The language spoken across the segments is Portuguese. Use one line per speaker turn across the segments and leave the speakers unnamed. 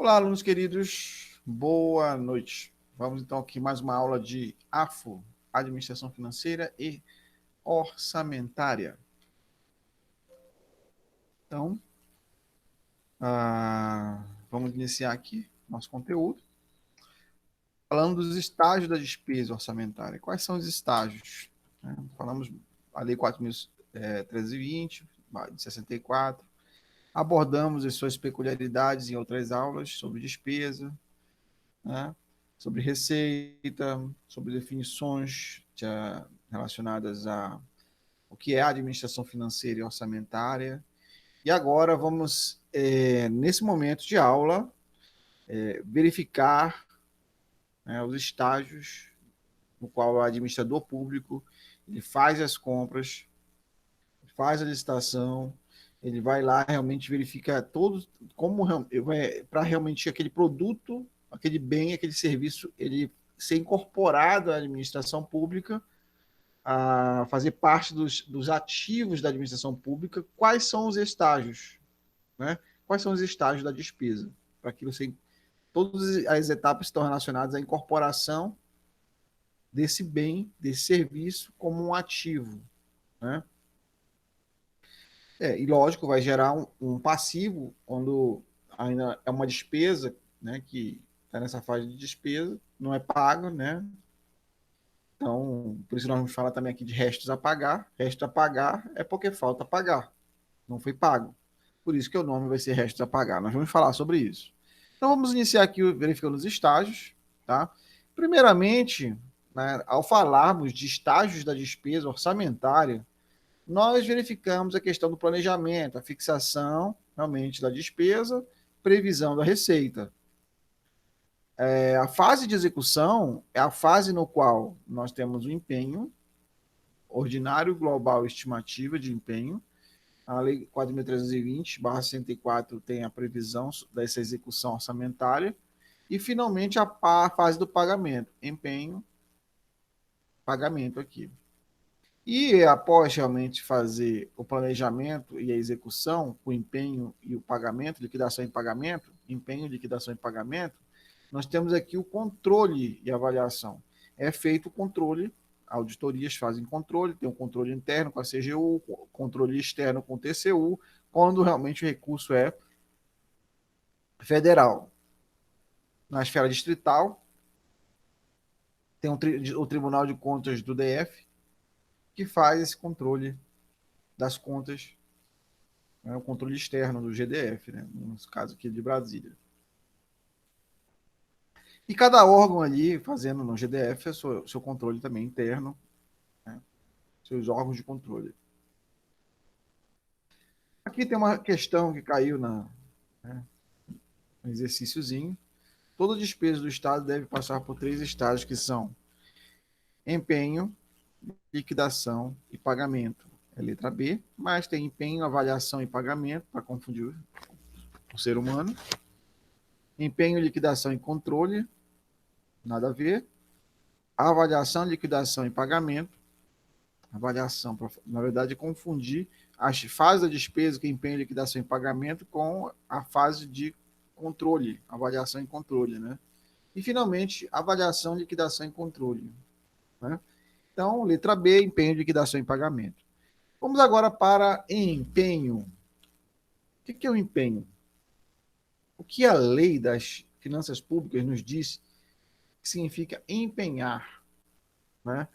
Olá, alunos queridos, boa noite. Vamos então aqui mais uma aula de AFO, Administração Financeira e Orçamentária. Então, vamos iniciar aqui nosso conteúdo, falando dos estágios da despesa orçamentária. Quais são os estágios? Falamos a Lei 4.320, de 64, abordamos as suas peculiaridades em outras aulas sobre despesa, né? Sobre receita, sobre definições relacionadas a o que é a administração financeira e orçamentária. E agora vamos, nesse momento de aula, verificar, né, os estágios no qual o administrador público ele faz as compras, faz a licitação, ele vai lá realmente verifica todos como para realmente aquele produto, aquele bem, aquele serviço, ele ser incorporado à administração pública, a fazer parte dos ativos da administração pública. Quais são os estágios, né? Quais são os estágios da despesa? Para que você, todas as etapas estão relacionadas à incorporação desse bem, desse serviço como um ativo, né? E lógico, vai gerar um passivo quando ainda é uma despesa, né, que está nessa fase de despesa, não é paga, né? Então, por isso nós vamos falar também aqui de restos a pagar. Resto a pagar é porque falta pagar, não foi pago. Por isso que o nome vai ser restos a pagar. Nós vamos falar sobre isso. Então, vamos iniciar aqui verificando os estágios, tá? Primeiramente, né, ao falarmos de estágios da despesa orçamentária, nós verificamos a questão do planejamento, a fixação realmente da despesa, previsão da receita. A fase de execução é a fase no qual nós temos o empenho, ordinário global estimativa de empenho. A Lei 4.320/64 tem a previsão dessa execução orçamentária. E, finalmente, a fase do pagamento, empenho, pagamento aqui. E após realmente fazer o planejamento e a execução, o empenho e o pagamento, liquidação e pagamento, empenho, liquidação e pagamento, nós temos aqui o controle e avaliação. É feito o controle, auditorias fazem controle, tem um controle interno com a CGU, controle externo com o TCU, quando realmente o recurso é federal. Na esfera distrital, tem o Tribunal de Contas do DF, que faz esse controle das contas, né, o controle externo do GDF, né, no caso aqui de Brasília. E cada órgão ali fazendo no GDF é seu controle também interno, né, seus órgãos de controle. Aqui tem uma questão que caiu né, no exercíciozinho. Toda despesa do Estado deve passar por 3 estágios, que são empenho, liquidação e pagamento. É letra B, mas tem empenho, avaliação e pagamento, para confundir o ser humano. Empenho, liquidação e controle, nada a ver. Avaliação, liquidação e pagamento. Avaliação, na verdade, é confundir as fases da despesa, que é empenho, liquidação e pagamento, com a fase de controle, avaliação e controle, né? E, finalmente, avaliação, liquidação e controle, né? Então, letra B, empenho, liquidação e pagamento. Vamos agora para empenho. O que é o empenho? O que a lei das finanças públicas nos diz que significa empenhar, né?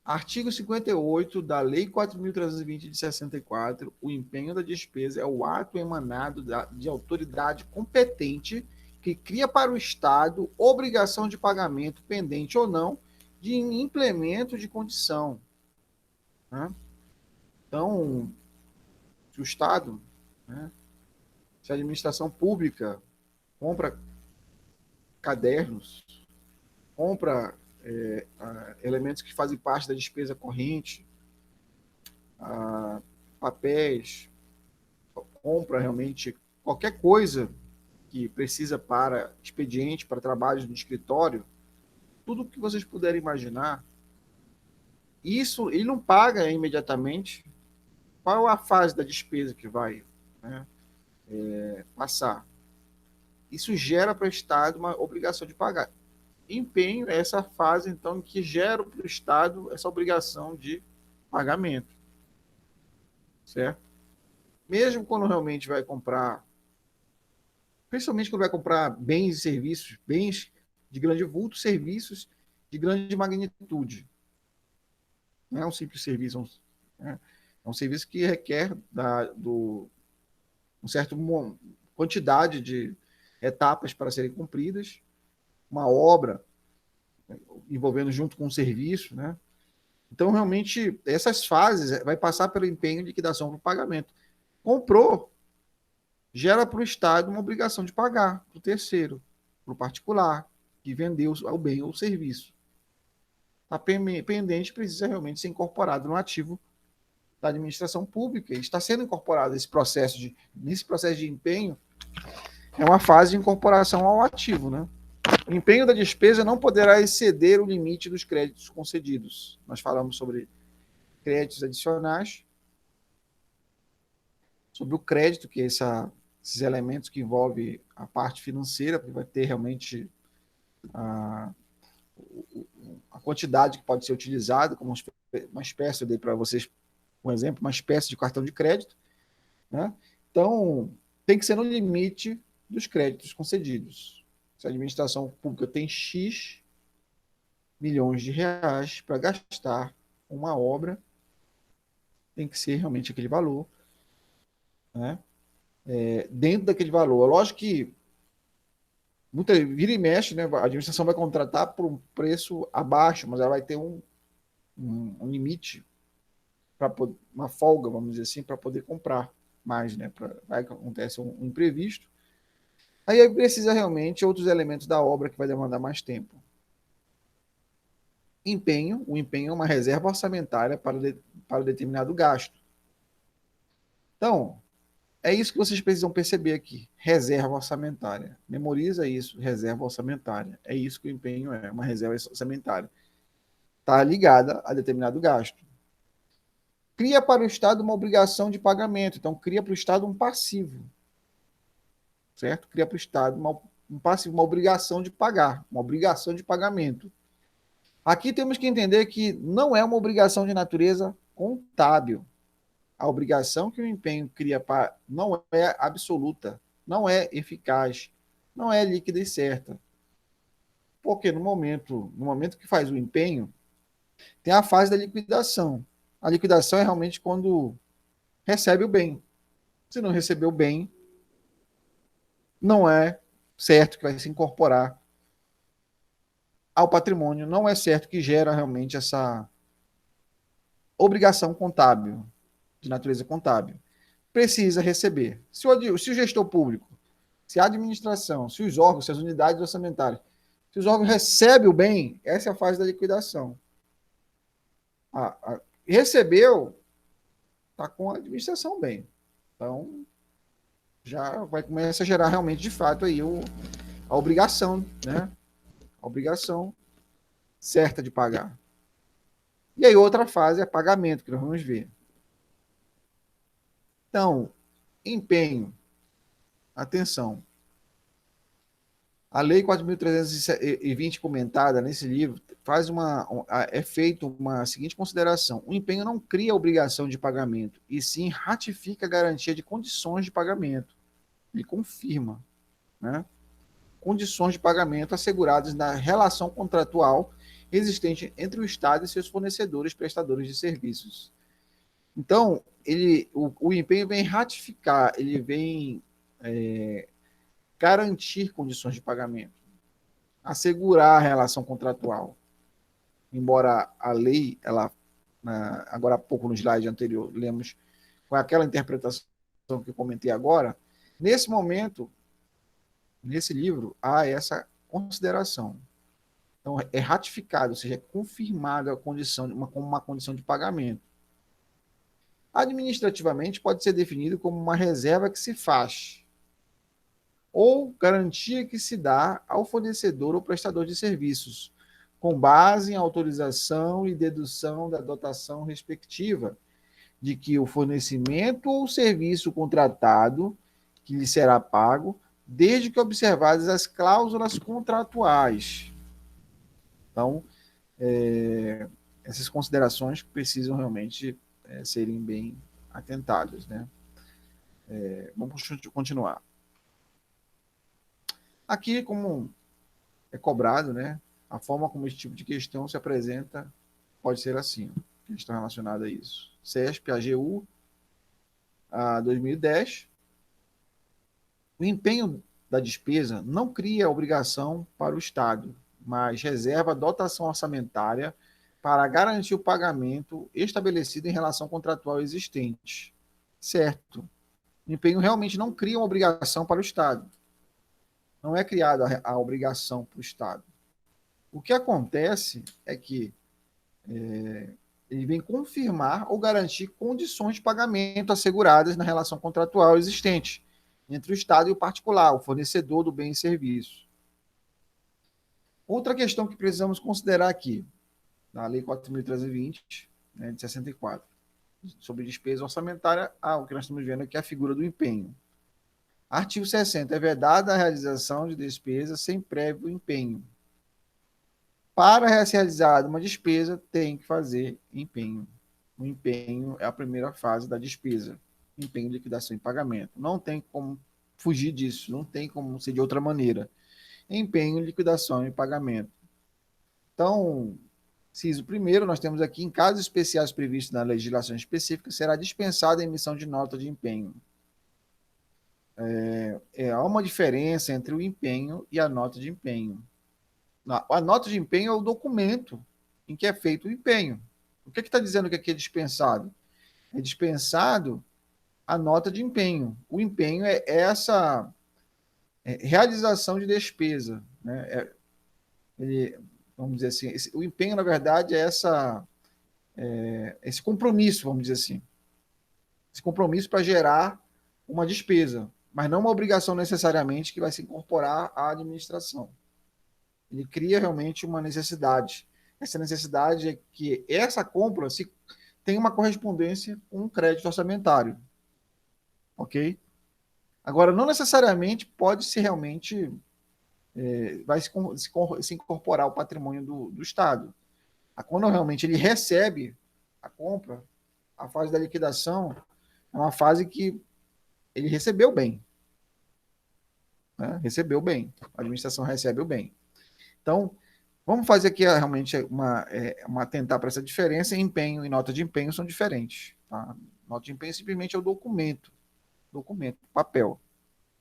Artigo 58 da Lei 4.320 de 64, o empenho da despesa é o ato emanado de autoridade competente que cria para o Estado obrigação de pagamento, pendente ou não, de implemento de condição, né? Então, se o Estado, né, se a administração pública compra cadernos, compra elementos que fazem parte da despesa corrente, papéis, compra realmente qualquer coisa que precisa para expediente, para trabalhos no escritório, tudo que vocês puderem imaginar, isso ele não paga imediatamente. Qual a fase da despesa que vai, né, passar? isso gera para o Estado uma obrigação de pagar. Empenho é essa fase, então, em que gera para o Estado essa obrigação de pagamento, certo? Mesmo quando realmente vai comprar, principalmente quando vai comprar bens e serviços, bens de grande vulto, serviços de grande magnitude. Não é um simples serviço, é um serviço que requer uma certa quantidade de etapas para serem cumpridas, uma obra envolvendo junto com o serviço, né? Então, realmente, essas fases vai passar pelo empenho, liquidação para o pagamento. Comprou, gera para o Estado uma obrigação de pagar para o terceiro, para o particular, que vendeu o bem ou o serviço. Está pendente, precisa realmente ser incorporado no ativo da administração pública. E está sendo incorporado nesse processo de empenho, é uma fase de incorporação ao ativo, né? O empenho da despesa não poderá exceder o limite dos créditos concedidos. Nós falamos sobre créditos adicionais, sobre o crédito, que é esses elementos que envolvem a parte financeira, porque vai ter realmente a quantidade que pode ser utilizada, como uma espécie, eu dei para vocês um exemplo, uma espécie de cartão de crédito, né? Então, tem que ser no limite dos créditos concedidos. Se a administração pública tem X milhões de reais para gastar uma obra, tem que ser realmente aquele valor, né? Dentro daquele valor. Lógico que vira e mexe, né? A administração vai contratar por um preço abaixo, mas ela vai ter um limite, para uma folga, vamos dizer assim, para poder comprar mais, né? Vai que acontece um imprevisto. Aí precisa realmente outros elementos da obra que vai demandar mais tempo. Empenho. O empenho é uma reserva orçamentária para determinado gasto. Então, é isso que vocês precisam perceber aqui. Reserva orçamentária. Memoriza isso, reserva orçamentária. É isso que o empenho é, uma reserva orçamentária. Está ligada a determinado gasto. Cria para o Estado uma obrigação de pagamento. Então, cria para o Estado um passivo. Certo? Cria para o Estado um passivo, uma obrigação de pagar, uma obrigação de pagamento. Aqui temos que entender que não é uma obrigação de natureza contábil. A obrigação que o empenho cria não é absoluta, não é eficaz, não é líquida e certa. Porque no momento que faz o empenho, tem a fase da liquidação. A liquidação é realmente quando recebe o bem. Se não receber o bem, não é certo que vai se incorporar ao patrimônio, não é certo que gera realmente essa obrigação contábil, de natureza contábil. Precisa receber. Se o gestor público, se a administração, se os órgãos, se as unidades orçamentárias, se os órgãos recebem o bem, essa é a fase da liquidação. Recebeu, está com a administração bem. Então, já vai começar a gerar realmente, de fato, aí a obrigação, né? A obrigação certa de pagar. E aí, outra fase é pagamento, que nós vamos ver. Então, empenho. Atenção. A Lei 4.320, comentada nesse livro, é feita uma seguinte consideração. O empenho não cria obrigação de pagamento, e sim ratifica a garantia de condições de pagamento. Ele confirma, né? Condições de pagamento asseguradas na relação contratual existente entre o Estado e seus fornecedores prestadores de serviços. Então, o empenho vem ratificar, ele vem garantir condições de pagamento, assegurar a relação contratual. Embora a lei, agora há pouco no slide anterior, lemos com aquela interpretação que eu comentei agora, nesse momento, nesse livro, há essa consideração. Então, é ratificado, ou seja, é confirmada a condição, uma condição de pagamento. Administrativamente, pode ser definido como uma reserva que se faz, ou garantia que se dá ao fornecedor ou prestador de serviços, com base em autorização e dedução da dotação respectiva, de que o fornecimento ou serviço contratado, que lhe será pago, desde que observadas as cláusulas contratuais. Então, essas considerações precisam realmente serem bem atentadas, né? Vamos continuar. Aqui, como é cobrado, né? A forma como esse tipo de questão se apresenta pode ser assim, questão relacionada a isso. CESP, AGU, a 2010. O empenho da despesa não cria obrigação para o Estado, mas reserva dotação orçamentária para garantir o pagamento estabelecido em relação contratual existente. Certo. O empenho realmente não cria uma obrigação para o Estado. Não é criada a obrigação para o Estado. O que acontece é que ele vem confirmar ou garantir condições de pagamento asseguradas na relação contratual existente entre o Estado e o particular, o fornecedor do bem e serviço. Outra questão que precisamos considerar aqui, na Lei 4.320, né, de 64, sobre despesa orçamentária, o que nós estamos vendo aqui é a figura do empenho. Artigo 60. É vedada a realização de despesa sem prévio empenho. Para ser realizada uma despesa, tem que fazer empenho. O empenho é a primeira fase da despesa. Empenho, liquidação e pagamento. Não tem como fugir disso, não tem como ser de outra maneira. Empenho, liquidação e pagamento. Então, inciso primeiro, nós temos aqui, em casos especiais previstos na legislação específica, será dispensada a emissão de nota de empenho. Há uma diferença entre o empenho e a nota de empenho. A nota de empenho é o documento em que é feito o empenho. O que está dizendo que aqui é dispensado? É dispensado a nota de empenho. O empenho é essa realização de despesa. Né? Vamos dizer assim, o empenho, na verdade, é esse compromisso, vamos dizer assim. Esse compromisso para gerar uma despesa, mas não uma obrigação necessariamente que vai se incorporar à administração. Ele cria realmente uma necessidade. Essa necessidade é que essa compra tenha uma correspondência com um crédito orçamentário. Ok? Agora, não necessariamente pode ser realmente vai se incorporar ao patrimônio do Estado. Quando realmente ele recebe a compra, a fase da liquidação é uma fase que ele recebeu bem. Né? Recebeu bem. A administração recebe o bem. Então, vamos fazer aqui realmente tentar para essa diferença. Empenho e nota de empenho são diferentes. Tá? Nota de empenho simplesmente é o documento, papel,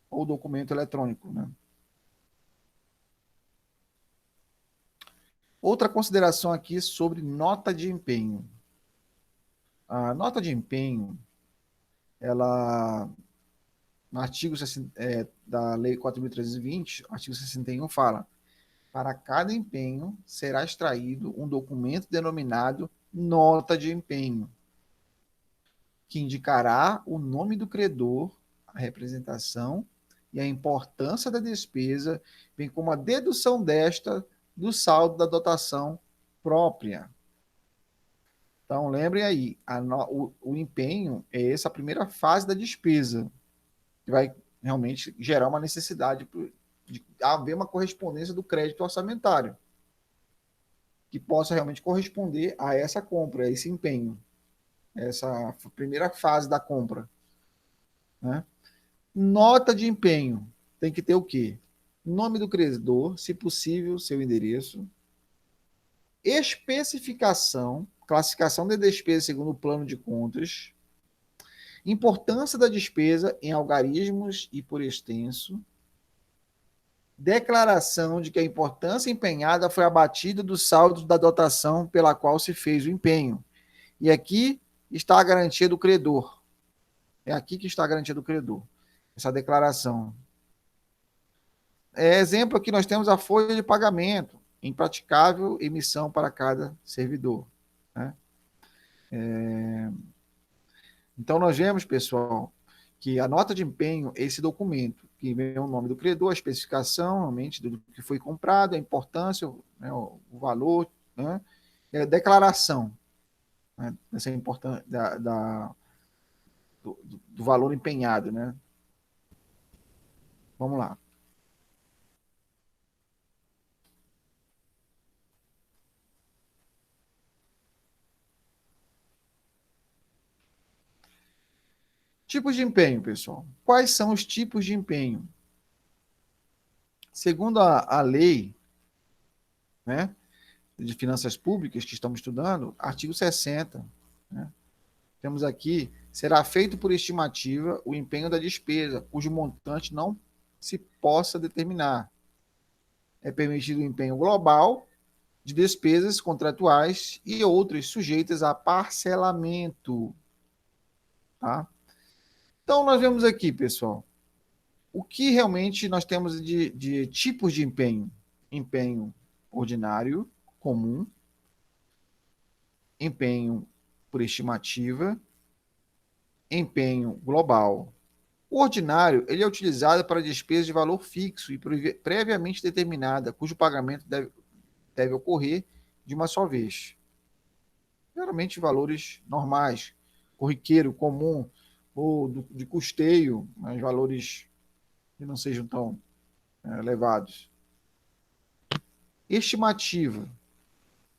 ou documento eletrônico. Né? Outra consideração aqui sobre nota de empenho. A nota de empenho, ela, no artigo da Lei 4.320, artigo 61, fala: para cada empenho será extraído um documento denominado nota de empenho, que indicará o nome do credor, a representação e a importância da despesa, bem como a dedução desta do saldo da dotação própria. Então, lembrem aí, o empenho é essa primeira fase da despesa, que vai realmente gerar uma necessidade de haver uma correspondência do crédito orçamentário, que possa realmente corresponder a essa compra, a esse empenho, essa primeira fase da compra. Né? Nota de empenho tem que ter o quê? Nome do credor, se possível, seu endereço, especificação, classificação de despesa segundo o plano de contas, importância da despesa em algarismos e por extenso, declaração de que a importância empenhada foi abatida do saldo da dotação pela qual se fez o empenho. E aqui está a garantia do credor. É aqui que está a garantia do credor. Essa declaração. Exemplo aqui, nós temos a folha de pagamento, impraticável emissão para cada servidor. Né? Então, nós vemos, pessoal, que a nota de empenho é esse documento, que vem o nome do credor, a especificação, realmente, do que foi comprado, a importância, né, o valor, né, e a declaração, né, dessa importância, do valor empenhado, né? Vamos lá. Tipos de empenho, pessoal. Quais são os tipos de empenho? Segundo a lei, né, de finanças públicas que estamos estudando, artigo 60, né, temos aqui, será feito por estimativa o empenho da despesa, cujo montante não se possa determinar. É permitido o empenho global de despesas contratuais e outras sujeitas a parcelamento. Tá? Então, nós vemos aqui, pessoal, o que realmente nós temos de tipos de empenho. Empenho ordinário, comum, empenho por estimativa, empenho global. O ordinário ele é utilizado para despesas de valor fixo e previamente determinada, cujo pagamento deve ocorrer de uma só vez. Geralmente valores normais, corriqueiro, comum, ou de custeio, mas valores que não sejam tão elevados. Estimativa,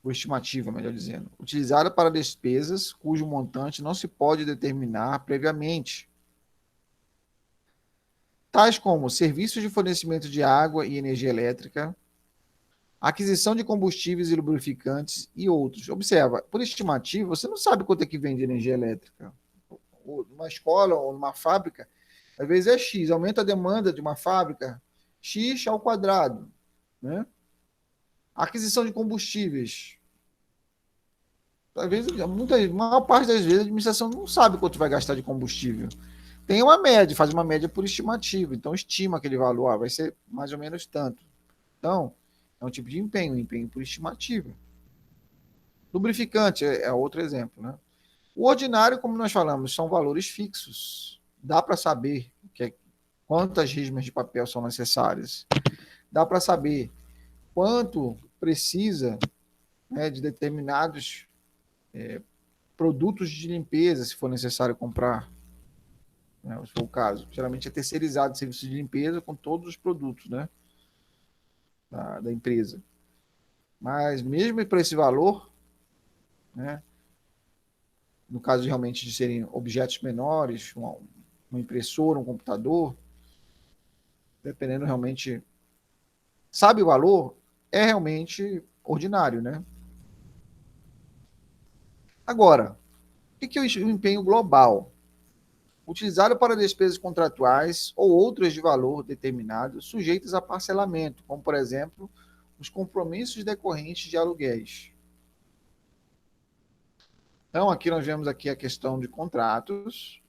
ou estimativa, melhor dizendo, utilizada para despesas cujo montante não se pode determinar previamente, tais como serviços de fornecimento de água e energia elétrica, aquisição de combustíveis e lubrificantes e outros. Observa, por estimativa, você não sabe quanto é que vende energia elétrica. Numa escola ou numa fábrica, às vezes é X, aumenta a demanda de uma fábrica, X ao quadrado. Né? Aquisição de combustíveis. Às vezes, a maior parte das vezes, a administração não sabe quanto vai gastar de combustível. Tem uma média, faz uma média por estimativa. Então, estima aquele valor, vai ser mais ou menos tanto. Então, é um tipo de empenho, empenho por estimativa. Lubrificante é outro exemplo. Né? O ordinário, como nós falamos, são valores fixos. Dá para saber quantas rismas de papel são necessárias. Dá para saber quanto precisa, né, de determinados produtos de limpeza, se for necessário comprar, né, se for o caso. Geralmente é terceirizado o serviço de limpeza com todos os produtos, né, da empresa. Mas mesmo para esse valor, né, no caso realmente de serem objetos menores, uma impressora, um computador, dependendo realmente, sabe o valor, é realmente ordinário, né? Agora, o que é o empenho global? Utilizado para despesas contratuais ou outras de valor determinado, sujeitas a parcelamento, como, por exemplo, os compromissos decorrentes de aluguéis. Então, aqui nós vemos aqui a questão de contratos,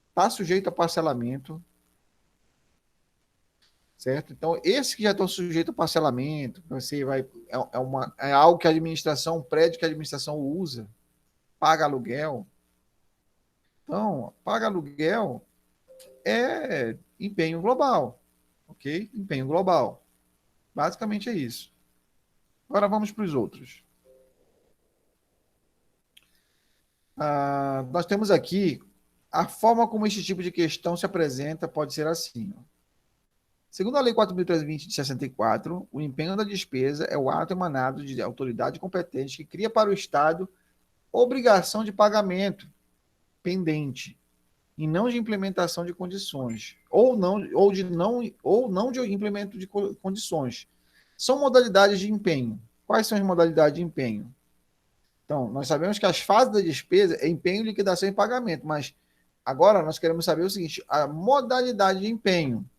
está sujeito a parcelamento, certo? Então, esses que já estão sujeitos a parcelamento, você vai, é algo que a administração, um prédio que a administração usa, paga aluguel. Então, paga aluguel é empenho global, ok? Empenho global. Basicamente é isso. Agora vamos para os outros. Nós temos aqui a forma como este tipo de questão se apresenta pode ser assim. Ó. Segundo a Lei 4.320 de 64, o empenho da despesa é o ato emanado de autoridade competente que cria para o Estado obrigação de pagamento pendente e não de implementação de condições ou não de implemento de condições. São modalidades de empenho. Quais são as modalidades de empenho? Então, nós sabemos que as fases da despesa é empenho, liquidação e pagamento, mas agora nós queremos saber o seguinte: a modalidade de empenho.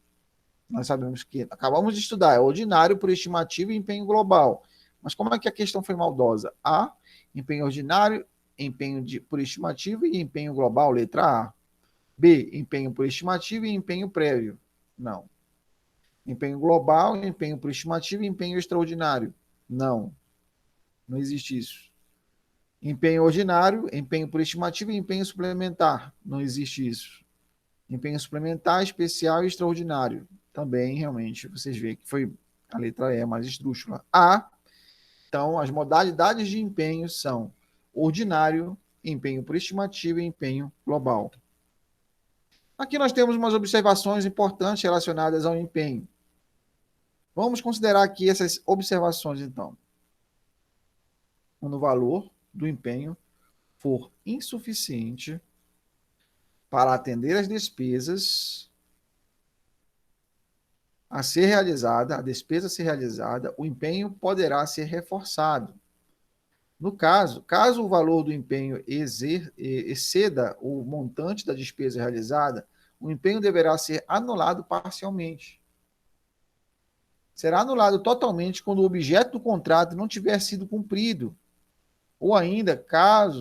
Nós sabemos que acabamos de estudar, é ordinário por estimativa e empenho global. Mas como é que a questão foi maldosa? A, empenho ordinário, por estimativa e empenho global, letra A. B, empenho por estimativa e empenho prévio. Não. Empenho global, empenho por estimativa e empenho extraordinário. Não. Não existe isso. Empenho ordinário, empenho por estimativa e empenho suplementar. Não existe isso. Empenho suplementar, especial e extraordinário. Também, realmente, vocês veem que foi a letra E mais esdrúxula. A, então, as modalidades de empenho são ordinário, empenho por estimativa e empenho global. Aqui nós temos umas observações importantes relacionadas ao empenho. Vamos considerar aqui essas observações, então. Quando o valor do empenho for insuficiente para atender as despesas a ser realizada, a despesa a ser realizada, o empenho poderá ser reforçado. No caso o valor do empenho exceda o montante da despesa realizada, o empenho deverá ser anulado parcialmente. Será anulado totalmente quando o objeto do contrato não tiver sido cumprido, ou ainda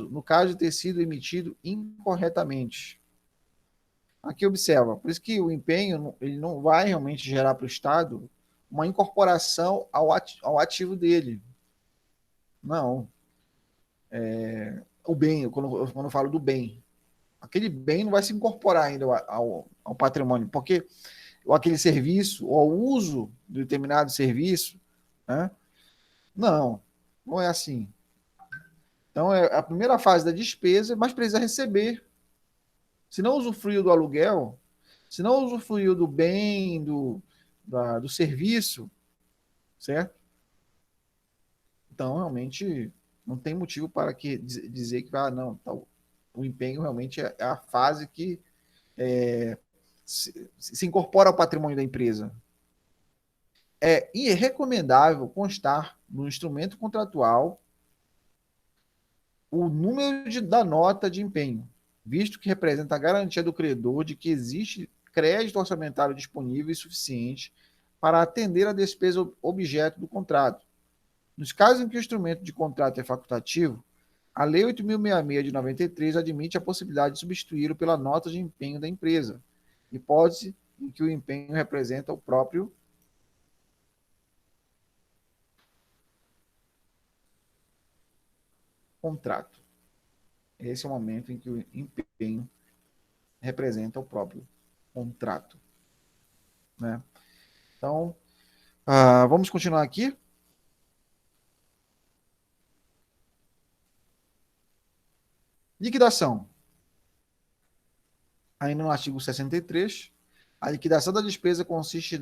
no caso de ter sido emitido incorretamente. Aqui observa, por isso que o empenho ele não vai realmente gerar para o Estado uma incorporação ao ativo dele. Não. O bem, quando eu falo do bem, aquele bem não vai se incorporar ainda ao patrimônio, porque ou aquele serviço, ou ao uso de determinado serviço, né? Não, não é assim. Então, é a primeira fase da despesa, mas precisa receber. Se não usufruiu do aluguel, se não usufruiu do bem, do serviço, certo? Então, realmente, não tem motivo para dizer que, não, tá, o empenho realmente é a fase que se incorpora ao patrimônio da empresa. É irrecomendável constar no instrumento contratual o número da nota de empenho, visto que representa a garantia do credor de que existe crédito orçamentário disponível e suficiente para atender a despesa objeto do contrato. Nos casos em que o instrumento de contrato é facultativo, a Lei 8.066 de 93 admite a possibilidade de substituí-lo pela nota de empenho da empresa, hipótese em que o empenho representa o próprio contrato. Esse é o momento em que o empenho representa o próprio contrato. Né? Então, vamos continuar aqui. Liquidação. Ainda no artigo 63, a liquidação da despesa consiste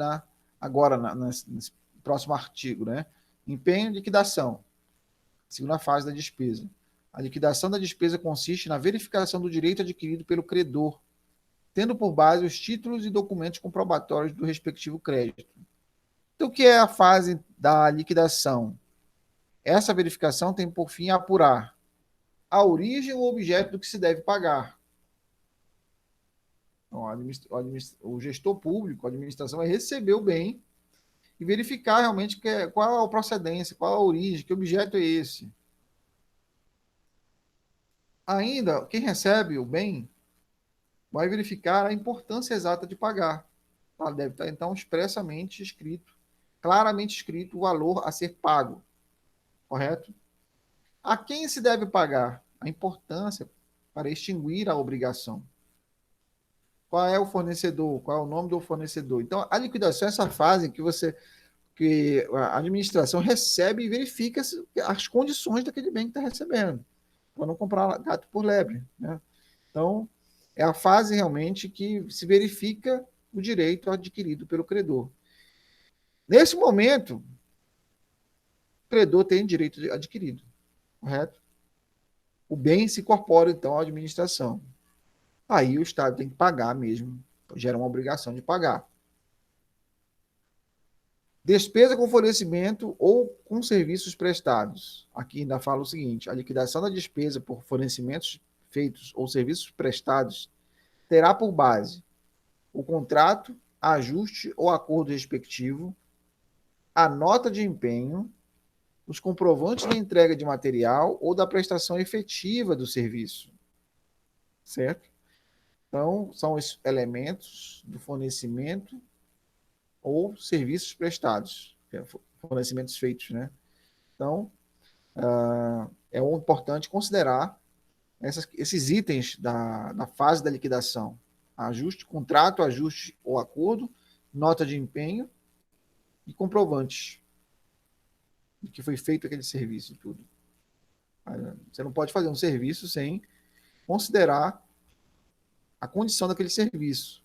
nesse próximo artigo, né? Empenho e liquidação. Segunda fase da despesa. A liquidação da despesa consiste na verificação do direito adquirido pelo credor, tendo por base os títulos e documentos comprobatórios do respectivo crédito. Então, o que é a fase da liquidação? Essa verificação tem por fim apurar a origem ou objeto do que se deve pagar. Então, o gestor público, a administração, vai receber o bem e verificar realmente qual é a procedência, qual é a origem, que objeto é esse. Ainda, quem recebe o bem vai verificar a importância exata de pagar. Deve estar, então, expressamente escrito, claramente escrito o valor a ser pago, correto? A quem se deve pagar? A importância para extinguir a obrigação. Qual é o fornecedor? Qual é o nome do fornecedor? Então, a liquidação é essa fase que a administração recebe e verifica as condições daquele bem que está recebendo, para não comprar gato por lebre. Né? Então, é a fase realmente que se verifica o direito adquirido pelo credor. Nesse momento, o credor tem direito adquirido, correto? O bem se incorpora, então, à administração. Aí o Estado tem que pagar mesmo, gera uma obrigação de pagar. Despesa com fornecimento ou com serviços prestados. Aqui ainda fala o seguinte: a liquidação da despesa por fornecimentos feitos ou serviços prestados terá por base o contrato, ajuste ou acordo respectivo, a nota de empenho, os comprovantes da entrega de material ou da prestação efetiva do serviço. Certo? Então, são os elementos do fornecimento ou serviços prestados, fornecimentos feitos, né? Então, é importante considerar esses itens da fase da liquidação. Ajuste, contrato, ajuste ou acordo, nota de empenho e comprovantes de que foi feito aquele serviço e tudo. Você não pode fazer um serviço sem considerar a condição daquele serviço.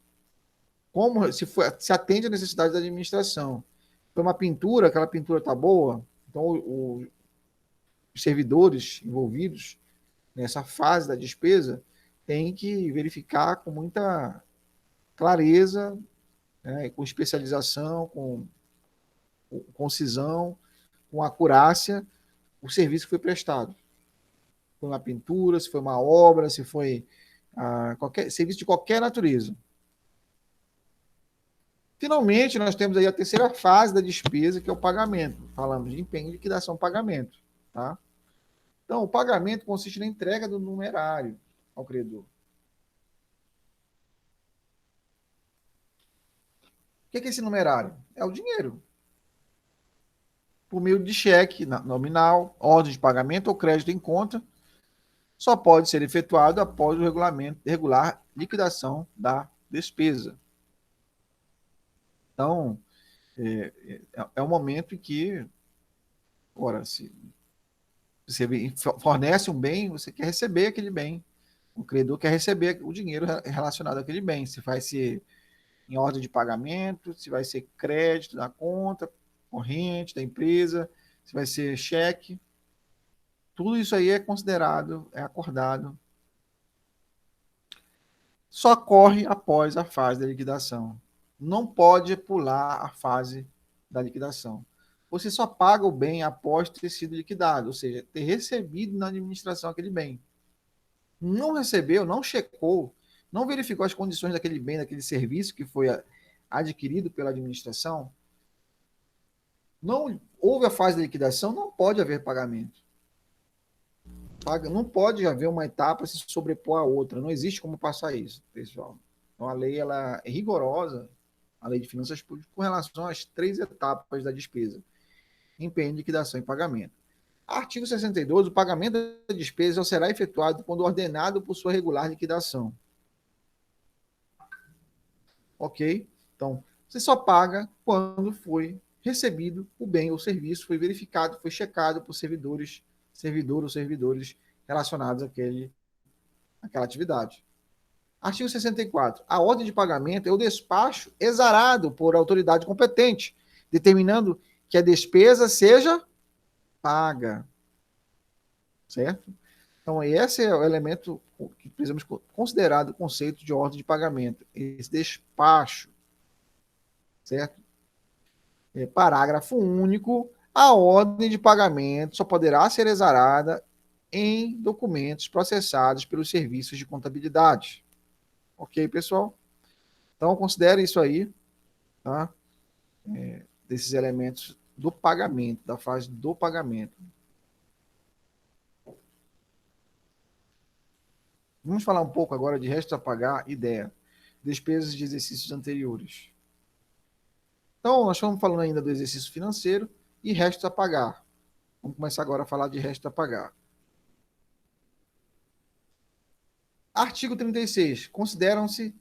Como se atende à necessidade da administração. Foi uma pintura, aquela pintura está boa, então os servidores envolvidos nessa fase da despesa têm que verificar com muita clareza, né, com especialização, com concisão, com acurácia, o serviço que foi prestado. Se foi uma pintura, se foi uma obra, se foi qualquer serviço de qualquer natureza. Finalmente, nós temos aí a terceira fase da despesa, que é o pagamento. Falamos de empenho, liquidação, pagamento. Tá? Então, o pagamento consiste na entrega do numerário ao credor. O que é esse numerário? É o dinheiro. Por meio de cheque nominal, ordem de pagamento ou crédito em conta, só pode ser efetuado após o regular liquidação da despesa. Então, é um momento em que, ora, se você fornece um bem, você quer receber aquele bem. O credor quer receber o dinheiro relacionado àquele bem. Se vai ser em ordem de pagamento, se vai ser crédito da conta corrente da empresa, se vai ser cheque. Tudo isso aí é considerado, é acordado. Só corre após a fase da liquidação. Não pode pular a fase da liquidação. Você só paga o bem após ter sido liquidado, ou seja, ter recebido na administração aquele bem. Não recebeu, não checou, não verificou as condições daquele bem, daquele serviço que foi adquirido pela administração, não houve a fase da liquidação, não pode haver pagamento. Não pode haver uma etapa se sobrepor à outra. Não existe como passar isso, pessoal. Então, a lei ela é rigorosa, a lei de finanças públicas, com relação às 3 etapas da despesa: empenho, liquidação e pagamento. Artigo 62, o pagamento da despesa será efetuado quando ordenado por sua regular liquidação. Ok? Então, você só paga quando foi recebido o bem ou serviço, foi verificado, foi checado por servidor ou servidores relacionados àquela atividade. Artigo 64. A ordem de pagamento é o despacho exarado por autoridade competente, determinando que a despesa seja paga. Certo? Então, esse é o elemento que precisamos considerar o conceito de ordem de pagamento, esse despacho. Certo? Parágrafo único. A ordem de pagamento só poderá ser exarada em documentos processados pelos serviços de contabilidade. Ok, pessoal? Então, considere isso aí, tá? Desses elementos do pagamento, da fase do pagamento. Vamos falar um pouco agora de resto a pagar, ideia. Despesas de exercícios anteriores. Então, nós estamos falando ainda do exercício financeiro e resto a pagar. Vamos começar agora a falar de resto a pagar. Artigo 36. Consideram-se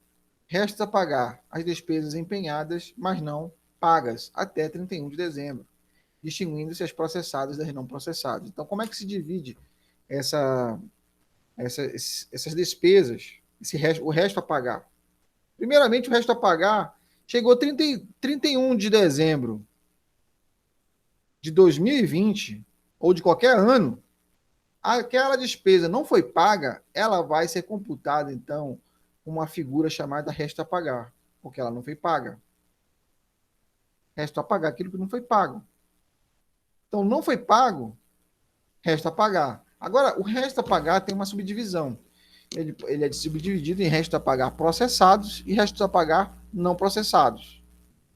restos a pagar as despesas empenhadas, mas não pagas, até 31 de dezembro, distinguindo-se as processadas das não processadas. Então, como é que se divide essas despesas, o resto a pagar? Primeiramente, o resto a pagar chegou 31 de dezembro de 2020, ou de qualquer ano, aquela despesa não foi paga, ela vai ser computada, então, uma figura chamada resto a pagar, porque ela não foi paga. Resto a pagar aquilo que não foi pago. Então, não foi pago, resto a pagar. Agora, o resto a pagar tem uma subdivisão. Ele é subdividido em resto a pagar processados e resto a pagar não processados.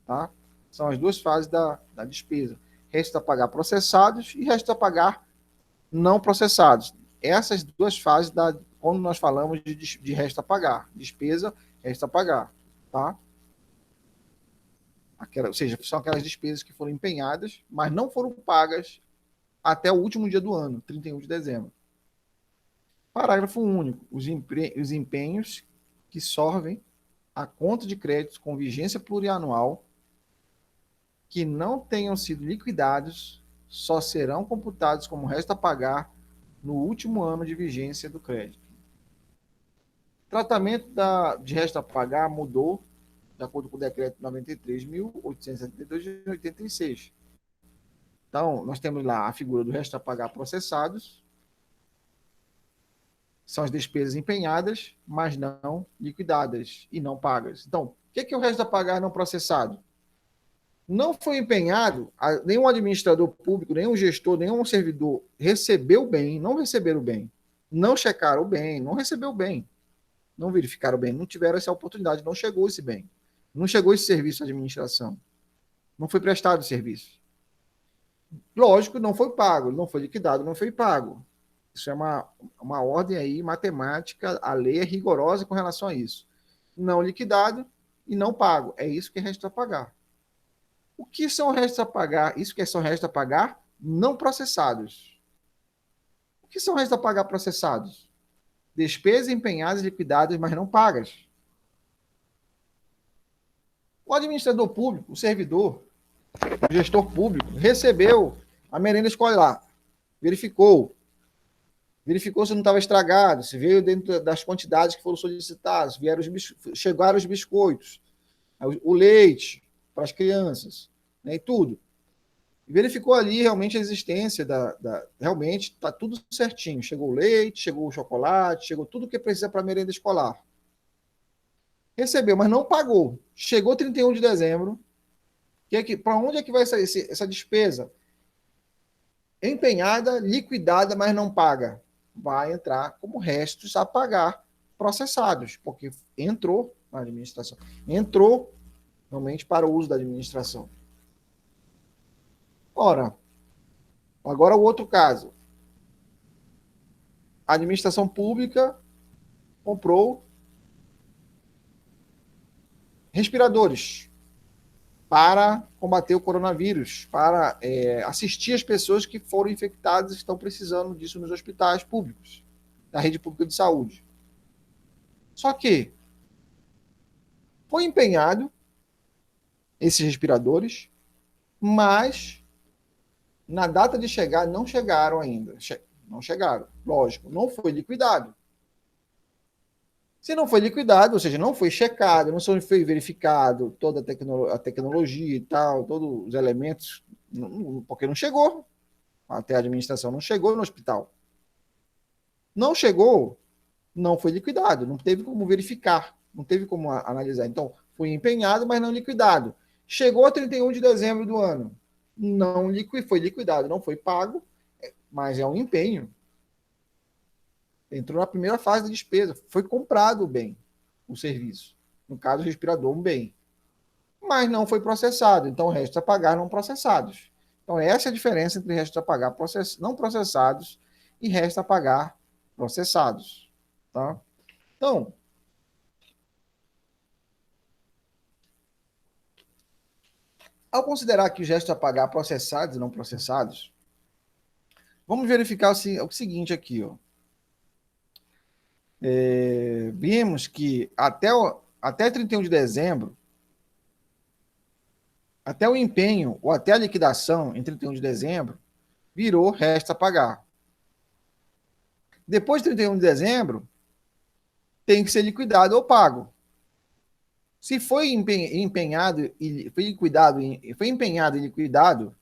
Tá? São as duas fases da despesa. Resto a pagar processados e resto a pagar não processados. Essas duas fases quando nós falamos de resto a pagar. Despesa, resto a pagar. Tá? Ou seja, são aquelas despesas que foram empenhadas, mas não foram pagas até o último dia do ano, 31 de dezembro. Parágrafo único. Os empenhos que sorvem a conta de créditos com vigência plurianual que não tenham sido liquidados só serão computados como resto a pagar no último ano de vigência do crédito. Tratamento de resto a pagar mudou, de acordo com o decreto 93.872 de 86. Então, nós temos lá a figura do resto a pagar processados, são as despesas empenhadas, mas não liquidadas e não pagas. Então, o que é o resto a pagar não processado? Não foi empenhado, nenhum administrador público, nenhum gestor, nenhum servidor recebeu o bem, não receberam o bem, não checaram o bem, não recebeu o bem, não verificaram o bem, não tiveram essa oportunidade, não chegou esse bem, não chegou esse serviço à administração, não foi prestado o serviço. Lógico, não foi pago, não foi liquidado, não foi pago. Isso é uma ordem aí matemática, a lei é rigorosa com relação a isso. Não liquidado e não pago. É isso que resta a pagar. O que são restos a pagar? Isso que são restos a pagar não processados. O que são restos a pagar processados? Despesas empenhadas, liquidadas, mas não pagas. O administrador público, o servidor, o gestor público, recebeu a merenda escolar, verificou se não estava estragado, se veio dentro das quantidades que foram solicitadas, chegaram os biscoitos, o leite para as crianças, né, e tudo. E verificou ali realmente a existência realmente está tudo certinho. Chegou o leite, chegou o chocolate, chegou tudo que precisa para a merenda escolar. Recebeu, mas não pagou. Chegou 31 de dezembro. Para onde é que vai essa despesa? Empenhada, liquidada, mas não paga. Vai entrar como restos a pagar processados, porque entrou na administração. Entrou realmente para o uso da administração. Ora, agora o outro caso. A administração pública comprou respiradores para combater o coronavírus, para assistir as pessoas que foram infectadas e estão precisando disso nos hospitais públicos, da rede pública de saúde. Só que foi empenhado esses respiradores, mas na data de chegar não chegaram ainda. Não chegaram, lógico, não foi liquidado. Se não foi liquidado, ou seja, não foi checado, não foi verificado toda a tecnologia e tal, todos os elementos, porque não chegou. Até a administração não chegou no hospital. Não chegou, não foi liquidado, não teve como verificar, não teve como analisar. Então, foi empenhado, mas não liquidado. Chegou a 31 de dezembro do ano, não foi liquidado, não foi pago, mas é um empenho. Entrou na primeira fase da despesa. Foi comprado o bem, o serviço. No caso, o respirador, um bem. Mas não foi processado. Então, restos a pagar não processados. Então, essa é a diferença entre restos a pagar não processados e restos a pagar processados. Tá? Então, ao considerar que os restos a pagar processados e não processados, vamos verificar o seguinte aqui, ó. Vimos que até 31 de dezembro, até o empenho ou até a liquidação em 31 de dezembro, virou resta a pagar. Depois de 31 de dezembro, tem que ser liquidado ou pago. Se foi empenhado e foi liquidado, foi empenhado e liquidado,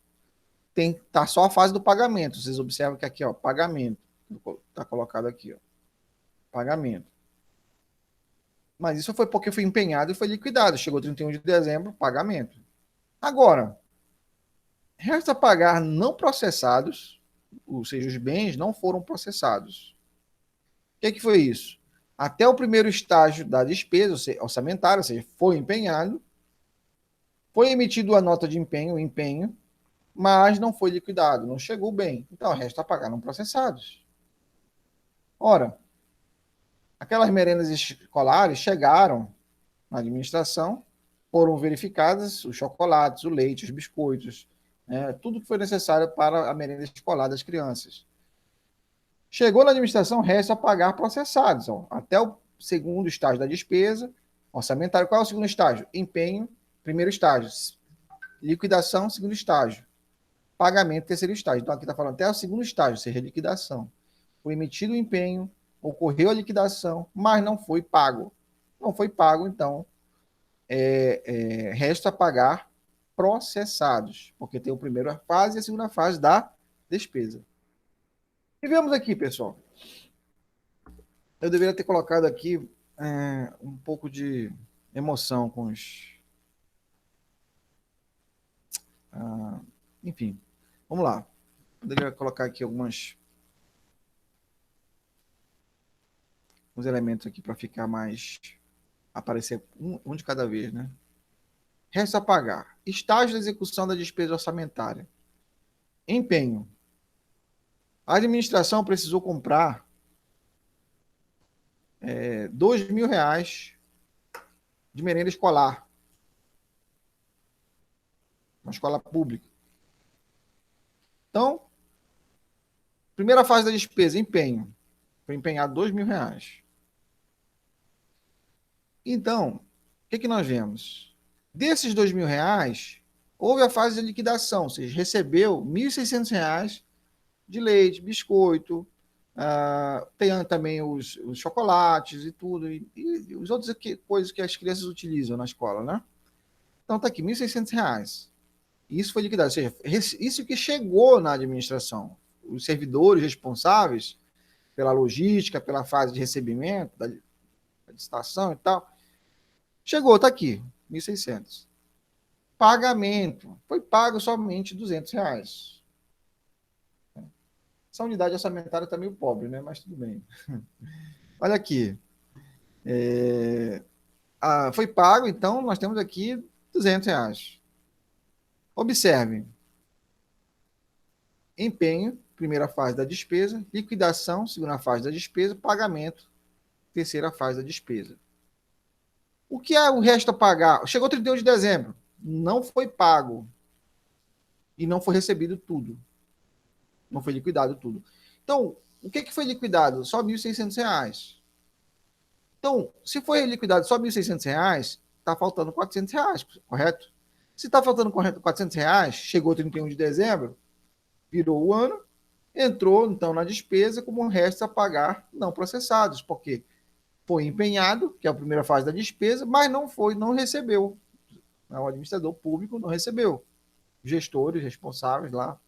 tá só a fase do pagamento. Vocês observam que aqui, ó, pagamento. Está colocado aqui, ó. Pagamento. Mas isso foi porque foi empenhado e foi liquidado. Chegou 31 de dezembro, pagamento. Agora, resta pagar não processados, ou seja, os bens não foram processados. O que foi isso? Até o primeiro estágio da despesa orçamentária, ou seja, foi empenhado, foi emitido a nota de empenho, mas não foi liquidado, não chegou o bem. Então, resta pagar não processados. Ora, aquelas merendas escolares chegaram na administração, foram verificadas os chocolates, o leite, os biscoitos, tudo que foi necessário para a merenda escolar das crianças. Chegou na administração, resta pagar processados, ó, até o segundo estágio da despesa orçamentária. Qual é o segundo estágio? Empenho, primeiro estágio. Liquidação, segundo estágio. Pagamento, terceiro estágio. Então, aqui está falando até o segundo estágio, ou seja, liquidação. Foi emitido o empenho, ocorreu a liquidação, mas não foi pago. Não foi pago, então, resta pagar processados, porque tem a primeira fase e a segunda fase da despesa. E vemos aqui, pessoal. Eu deveria ter colocado aqui um pouco de emoção com os. Enfim, vamos lá. Eu deveria colocar aqui alguns elementos aqui para ficar mais. Aparecer um de cada vez, né? Resta pagar. Estágio de execução da despesa orçamentária. Empenho. A administração precisou comprar R$ 2.000 de merenda escolar. Uma escola pública. Então, primeira fase da despesa, empenho. Foi empenhado R$ 2.000. Então, o que nós vemos? Desses R$ 2.000, houve a fase de liquidação, ou seja, recebeu R$ 1.600 de leite, biscoito, tem também os chocolates e tudo, e os outros coisas que as crianças utilizam na escola, né? Então tá aqui, R$ 1.600. Isso foi liquidado, ou seja, isso que chegou na administração. Os servidores responsáveis pela logística, pela fase de recebimento, da licitação e tal, chegou, tá aqui, 1.600. Pagamento, foi pago somente R$ 200. Essa unidade orçamentária está meio pobre, né? Mas tudo bem. Olha aqui. Foi pago, então nós temos aqui R$ 200. Observe. Empenho, primeira fase da despesa. Liquidação, segunda fase da despesa. Pagamento, terceira fase da despesa. O que é o resto a pagar? Chegou 31 de dezembro. Não foi pago. E não foi recebido tudo. Não foi liquidado tudo. Então, o que foi liquidado? Só R$ 1.600. Então, se foi liquidado só R$ 1.600, está faltando R$ 400, correto? Se está faltando R$ 400, chegou 31 de dezembro, virou o ano, entrou então na despesa como restos a pagar não processados, porque foi empenhado, que é a primeira fase da despesa, mas não recebeu. O administrador público não recebeu. Os gestores responsáveis lá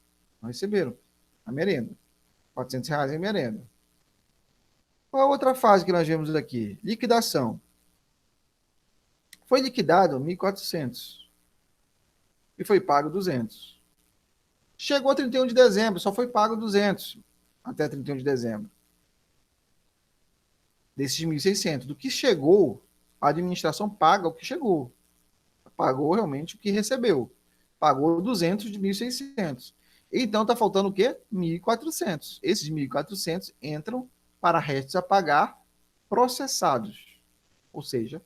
não receberam a merenda. R$ 400 em merenda. Qual a outra fase que nós vemos aqui? Liquidação. Foi liquidado 1.400 e foi pago 200. Chegou a 31 de dezembro, só foi pago 200 até 31 de dezembro. Desses 1.600. Do que chegou, a administração paga o que chegou. Pagou realmente o que recebeu. Pagou 200 de 1.600. Então está faltando o quê? 1.400. Esses 1.400 entram para restos a pagar processados. Ou seja,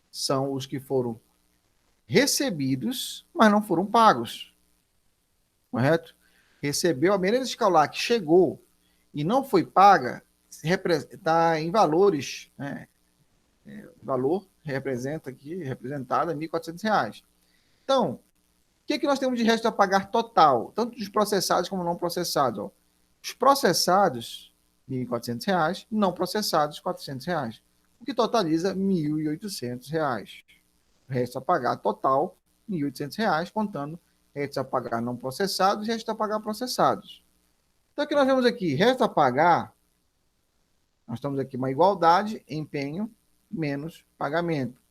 são os que foram recebidos, mas não foram pagos. Correto? Recebeu a merenda escolar que chegou e não foi paga, está em valores, né? Valor representa aqui, representado, R$ 1.400. Então, o que nós temos de resto a pagar total? Tanto dos processados como não processados. Ó. Os processados, R$ 1.400, não processados, R$ 400. O que totaliza R$ 1.800. Resta a pagar total, R$ 1.800, contando resta a pagar não processados e resta a pagar processados. Então, o que nós vemos aqui? Resta a pagar, nós estamos aqui uma igualdade, empenho, menos pagamento.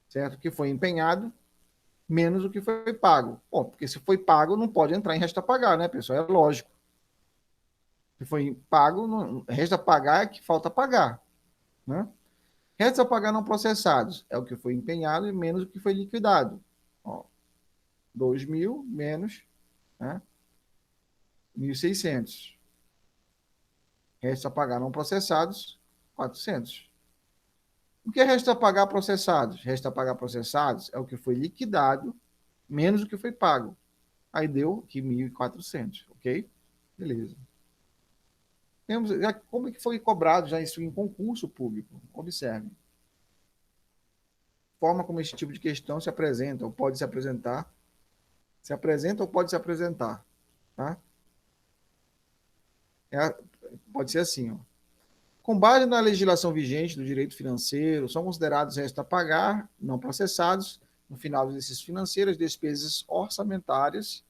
Certo? O que foi empenhado, menos o que foi pago. Bom, porque se foi pago, não pode entrar em resta a pagar, né, pessoal? É lógico. Se foi pago, não, resta a pagar é que falta pagar. Né? Resta a pagar não processados é o que foi empenhado e menos o que foi liquidado. Ó, 2.000 menos, né, 1.600. Resta a pagar não processados, 400. O que resta a pagar processados? Resta a pagar processados é o que foi liquidado menos o que foi pago. Aí deu aqui 1.400, ok? Beleza. Temos, já, como é que foi cobrado já isso em concurso público? Observe. Forma como esse tipo de questão se apresenta ou pode se apresentar. Se apresenta ou pode se apresentar. Tá? Pode ser assim, ó. Com base na legislação vigente do direito financeiro, são considerados restos a pagar, não processados, no final do exercício financeiro, as despesas orçamentárias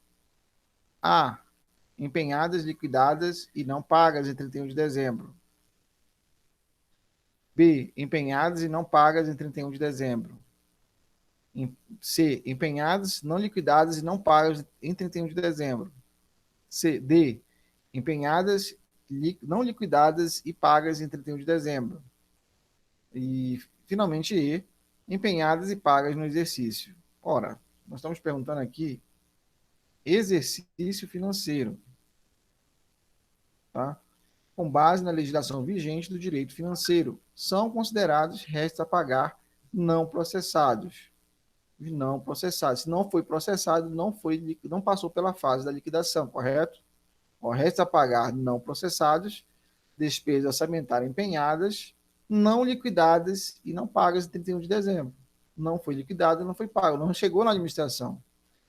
A. Empenhadas, liquidadas e não pagas em 31 de dezembro. B. Empenhadas e não pagas em 31 de dezembro. C. Empenhadas, não liquidadas e não pagas em 31 de dezembro. C. D. Empenhadas, não liquidadas e pagas em 31 de dezembro. E, finalmente, E. Empenhadas e pagas no exercício. Ora, nós estamos perguntando aqui exercício financeiro, tá? Com base na legislação vigente do direito financeiro, são considerados restos a pagar não processados. Não processados. Se não foi processado, não passou pela fase da liquidação, correto? O restos a pagar não processados, despesas orçamentárias empenhadas, não liquidadas e não pagas em 31 de dezembro. Não foi liquidado, não foi pago, não chegou na administração.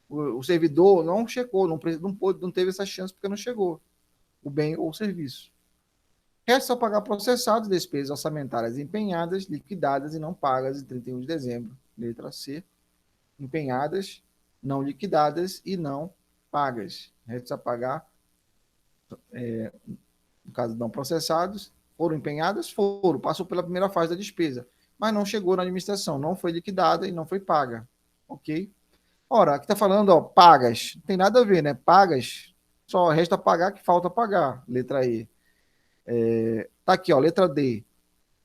O servidor não checou, não teve essa chance porque não chegou o bem ou o serviço. Resta pagar processados, despesas orçamentárias empenhadas, liquidadas e não pagas em 31 de dezembro. Letra C. Empenhadas, não liquidadas e não pagas. Resta pagar, no caso não processados, foram empenhadas? Foram, passou pela primeira fase da despesa, mas não chegou na administração, não foi liquidada e não foi paga. Ok? Ora, aqui está falando, ó, pagas. Não tem nada a ver, né? Pagas, só resta pagar que falta pagar. Letra E. Tá aqui, ó, letra D.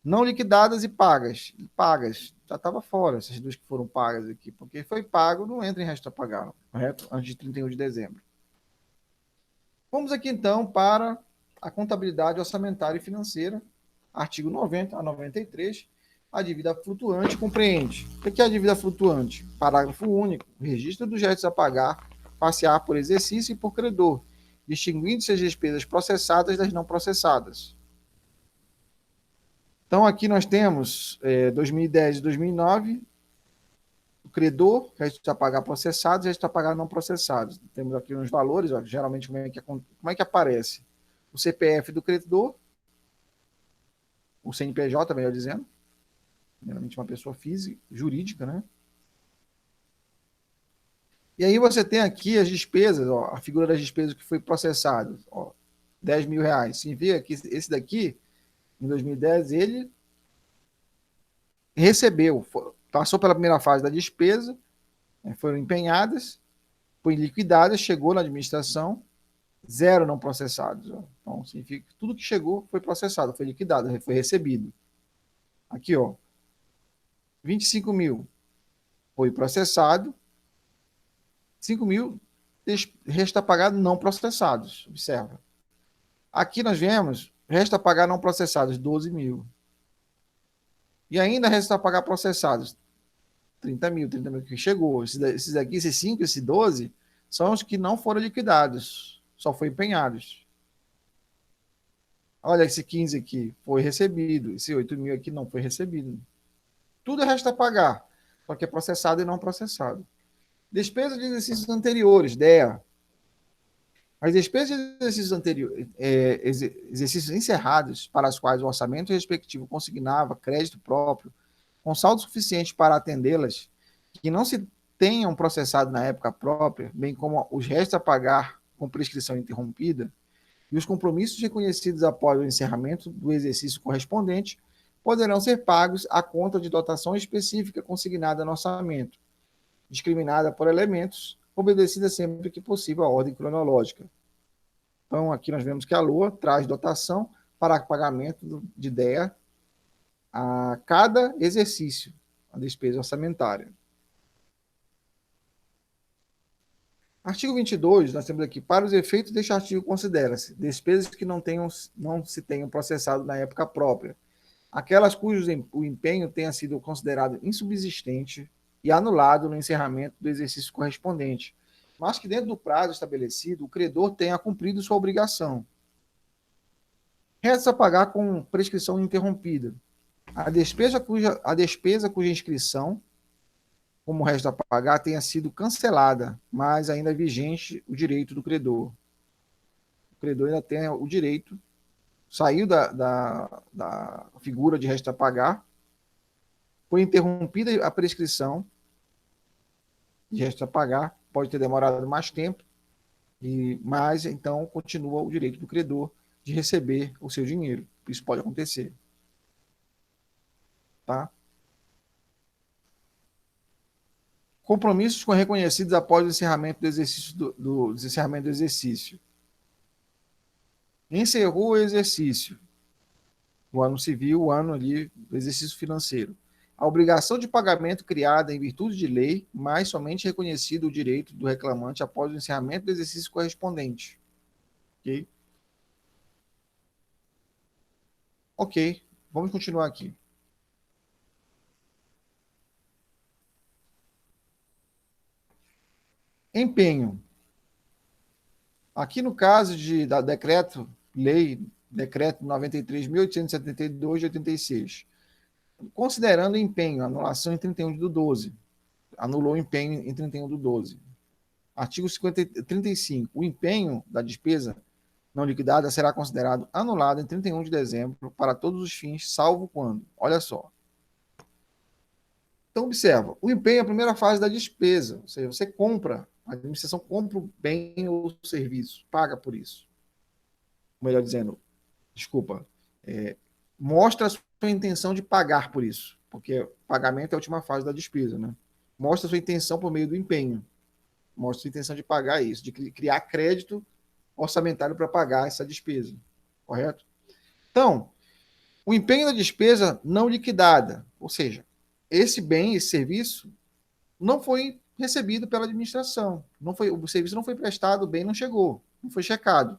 Não liquidadas e pagas. Pagas. Já estava fora essas duas que foram pagas aqui, porque foi pago, não entra em resto a pagar, correto? Antes de 31 de dezembro. Vamos aqui, então, para a contabilidade orçamentária e financeira, artigo 90 a 93. A dívida flutuante compreende. O que é a dívida flutuante? Parágrafo único. Registro dos restos a pagar, passear por exercício e por credor, distinguindo-se as despesas processadas das não processadas. Então, aqui nós temos 2010 e 2009, o credor, restos a pagar processados e restos a pagar não processados. Temos aqui uns valores, ó, geralmente como é que aparece? O CPF do credor, o CNPJ, melhor dizendo, geralmente uma pessoa física, jurídica, né? E aí você tem aqui as despesas, ó, a figura das despesas que foi processado, ó, 10 mil reais. Significa que esse daqui, em 2010, ele recebeu, passou pela primeira fase da despesa, foram empenhadas, foi liquidadas, chegou na administração, zero não processados. Ó. Então, significa que tudo que chegou foi processado, foi liquidado, foi recebido. Aqui, ó, 25 mil foi processado, 5 mil resta pagado não processados. Observa. Aqui nós vemos resta pagar não processados, 12 mil. E ainda resta pagar processados, 30 mil que chegou. Esses aqui, esses 5, esses 12, são os que não foram liquidados, só foram empenhados. Olha, esse 15 aqui foi recebido, esse 8 mil aqui não foi recebido. Tudo resta pagar, só que é processado e não processado. Despesas de exercícios anteriores, DEA. As despesas de exercícios anteriores, exercícios encerrados, para as quais o orçamento respectivo consignava crédito próprio, com saldo suficiente para atendê-las, que não se tenham processado na época própria, bem como os restos a pagar com prescrição interrompida, e os compromissos reconhecidos após o encerramento do exercício correspondente, poderão ser pagos à conta de dotação específica consignada no orçamento, discriminada por elementos, obedecida sempre que possível à ordem cronológica. Então, aqui nós vemos que a LOA traz dotação para pagamento de DEA a cada exercício, a despesa orçamentária. Artigo 22, nós temos aqui, para os efeitos deste artigo, considera-se despesas que não se tenham processado na época própria, aquelas cujos o empenho tenha sido considerado insubsistente e anulado no encerramento do exercício correspondente, mas que dentro do prazo estabelecido, o credor tenha cumprido sua obrigação. Resta pagar com prescrição interrompida. A despesa cuja inscrição, como resta pagar, tenha sido cancelada, mas ainda vigente o direito do credor. O credor ainda tem o direito saiu da figura de resta a pagar, foi interrompida a prescrição de resta a pagar, pode ter demorado mais tempo, mas então continua o direito do credor de receber o seu dinheiro. Isso pode acontecer. Tá? Compromissos com reconhecidos após o encerramento do exercício do encerramento do exercício. Encerrou o exercício, o ano civil, o ano ali do exercício financeiro. A obrigação de pagamento criada em virtude de lei, mas somente reconhecido o direito do reclamante após o encerramento do exercício correspondente. Ok? Ok, vamos continuar aqui. Empenho. Aqui no caso da decreto 93.872 de 86, considerando empenho, anulação em 31 de 12, anulou o empenho em 31 de 12. Artigo 35, o empenho da despesa não liquidada será considerado anulado em 31 de dezembro para todos os fins, salvo quando, olha só. Então, observa, o empenho é a primeira fase da despesa, ou seja, você compra, a administração compra o bem ou o serviço, paga por isso. Melhor dizendo, desculpa, mostra a sua intenção de pagar por isso, porque pagamento é a última fase da despesa, né? Mostra a sua intenção por meio do empenho, mostra a sua intenção de pagar isso, de criar crédito orçamentário para pagar essa despesa, correto? Então, o empenho da despesa não liquidada, ou seja, esse bem, esse serviço, não foi recebido pela administração, o serviço não foi prestado, o bem não chegou, não foi checado,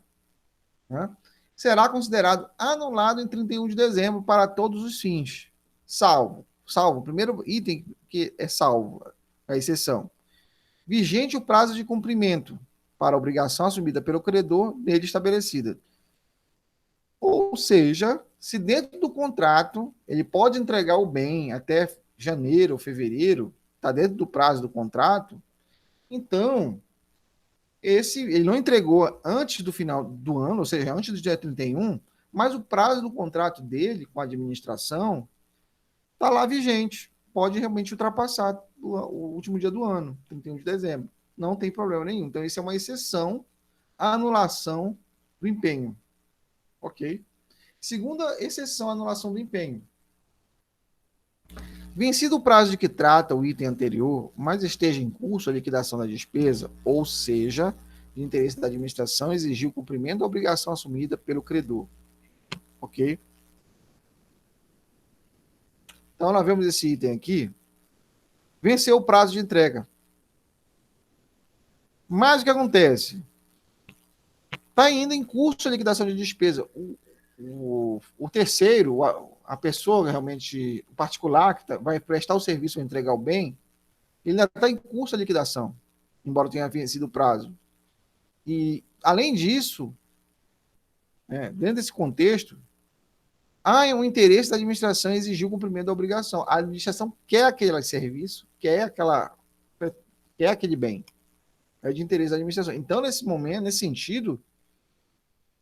né? Será considerado anulado em 31 de dezembro para todos os fins, salvo, o primeiro item que é salvo, a exceção, vigente o prazo de cumprimento para a obrigação assumida pelo credor nele estabelecida. Ou seja, se dentro do contrato ele pode entregar o bem até janeiro ou fevereiro, está dentro do prazo do contrato, então ele não entregou antes do final do ano, ou seja, antes do dia 31, mas o prazo do contrato dele com a administração está lá vigente. Pode realmente ultrapassar o último dia do ano, 31 de dezembro. Não tem problema nenhum. Então, isso é uma exceção à anulação do empenho. Ok? Segunda exceção à anulação do empenho. Vencido o prazo de que trata o item anterior, mas esteja em curso a liquidação da despesa, ou seja, de interesse da administração exigir o cumprimento da obrigação assumida pelo credor. Ok? Então, nós vemos esse item aqui. Venceu o prazo de entrega. Mas o que acontece? Está ainda em curso a liquidação de despesa. O terceiro, a pessoa realmente, o particular, que vai prestar o serviço ou entregar o bem, ele ainda está em curso a liquidação, embora tenha vencido o prazo. E, além disso, dentro desse contexto, há um interesse da administração em exigir o cumprimento da obrigação. A administração quer aquele serviço, quer aquele bem. É de interesse da administração. Então, nesse momento, nesse sentido,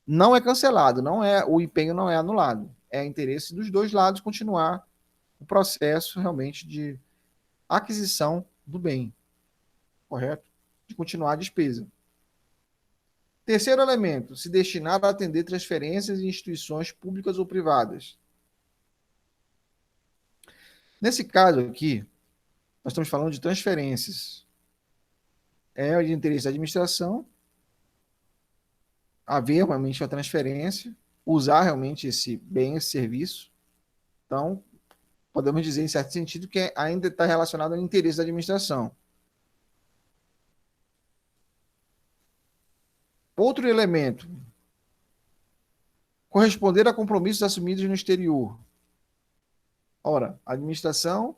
não é cancelado, o empenho não é anulado. É interesse dos dois lados continuar o processo realmente de aquisição do bem, correto? De continuar a despesa. Terceiro elemento, se destinar a atender transferências em instituições públicas ou privadas. Nesse caso aqui, nós estamos falando de transferências. É de interesse da administração haver realmente a transferência, usar realmente esse bem, esse serviço. Então, podemos dizer, em certo sentido, que ainda está relacionado ao interesse da administração. Outro elemento, corresponder a compromissos assumidos no exterior. Ora, a administração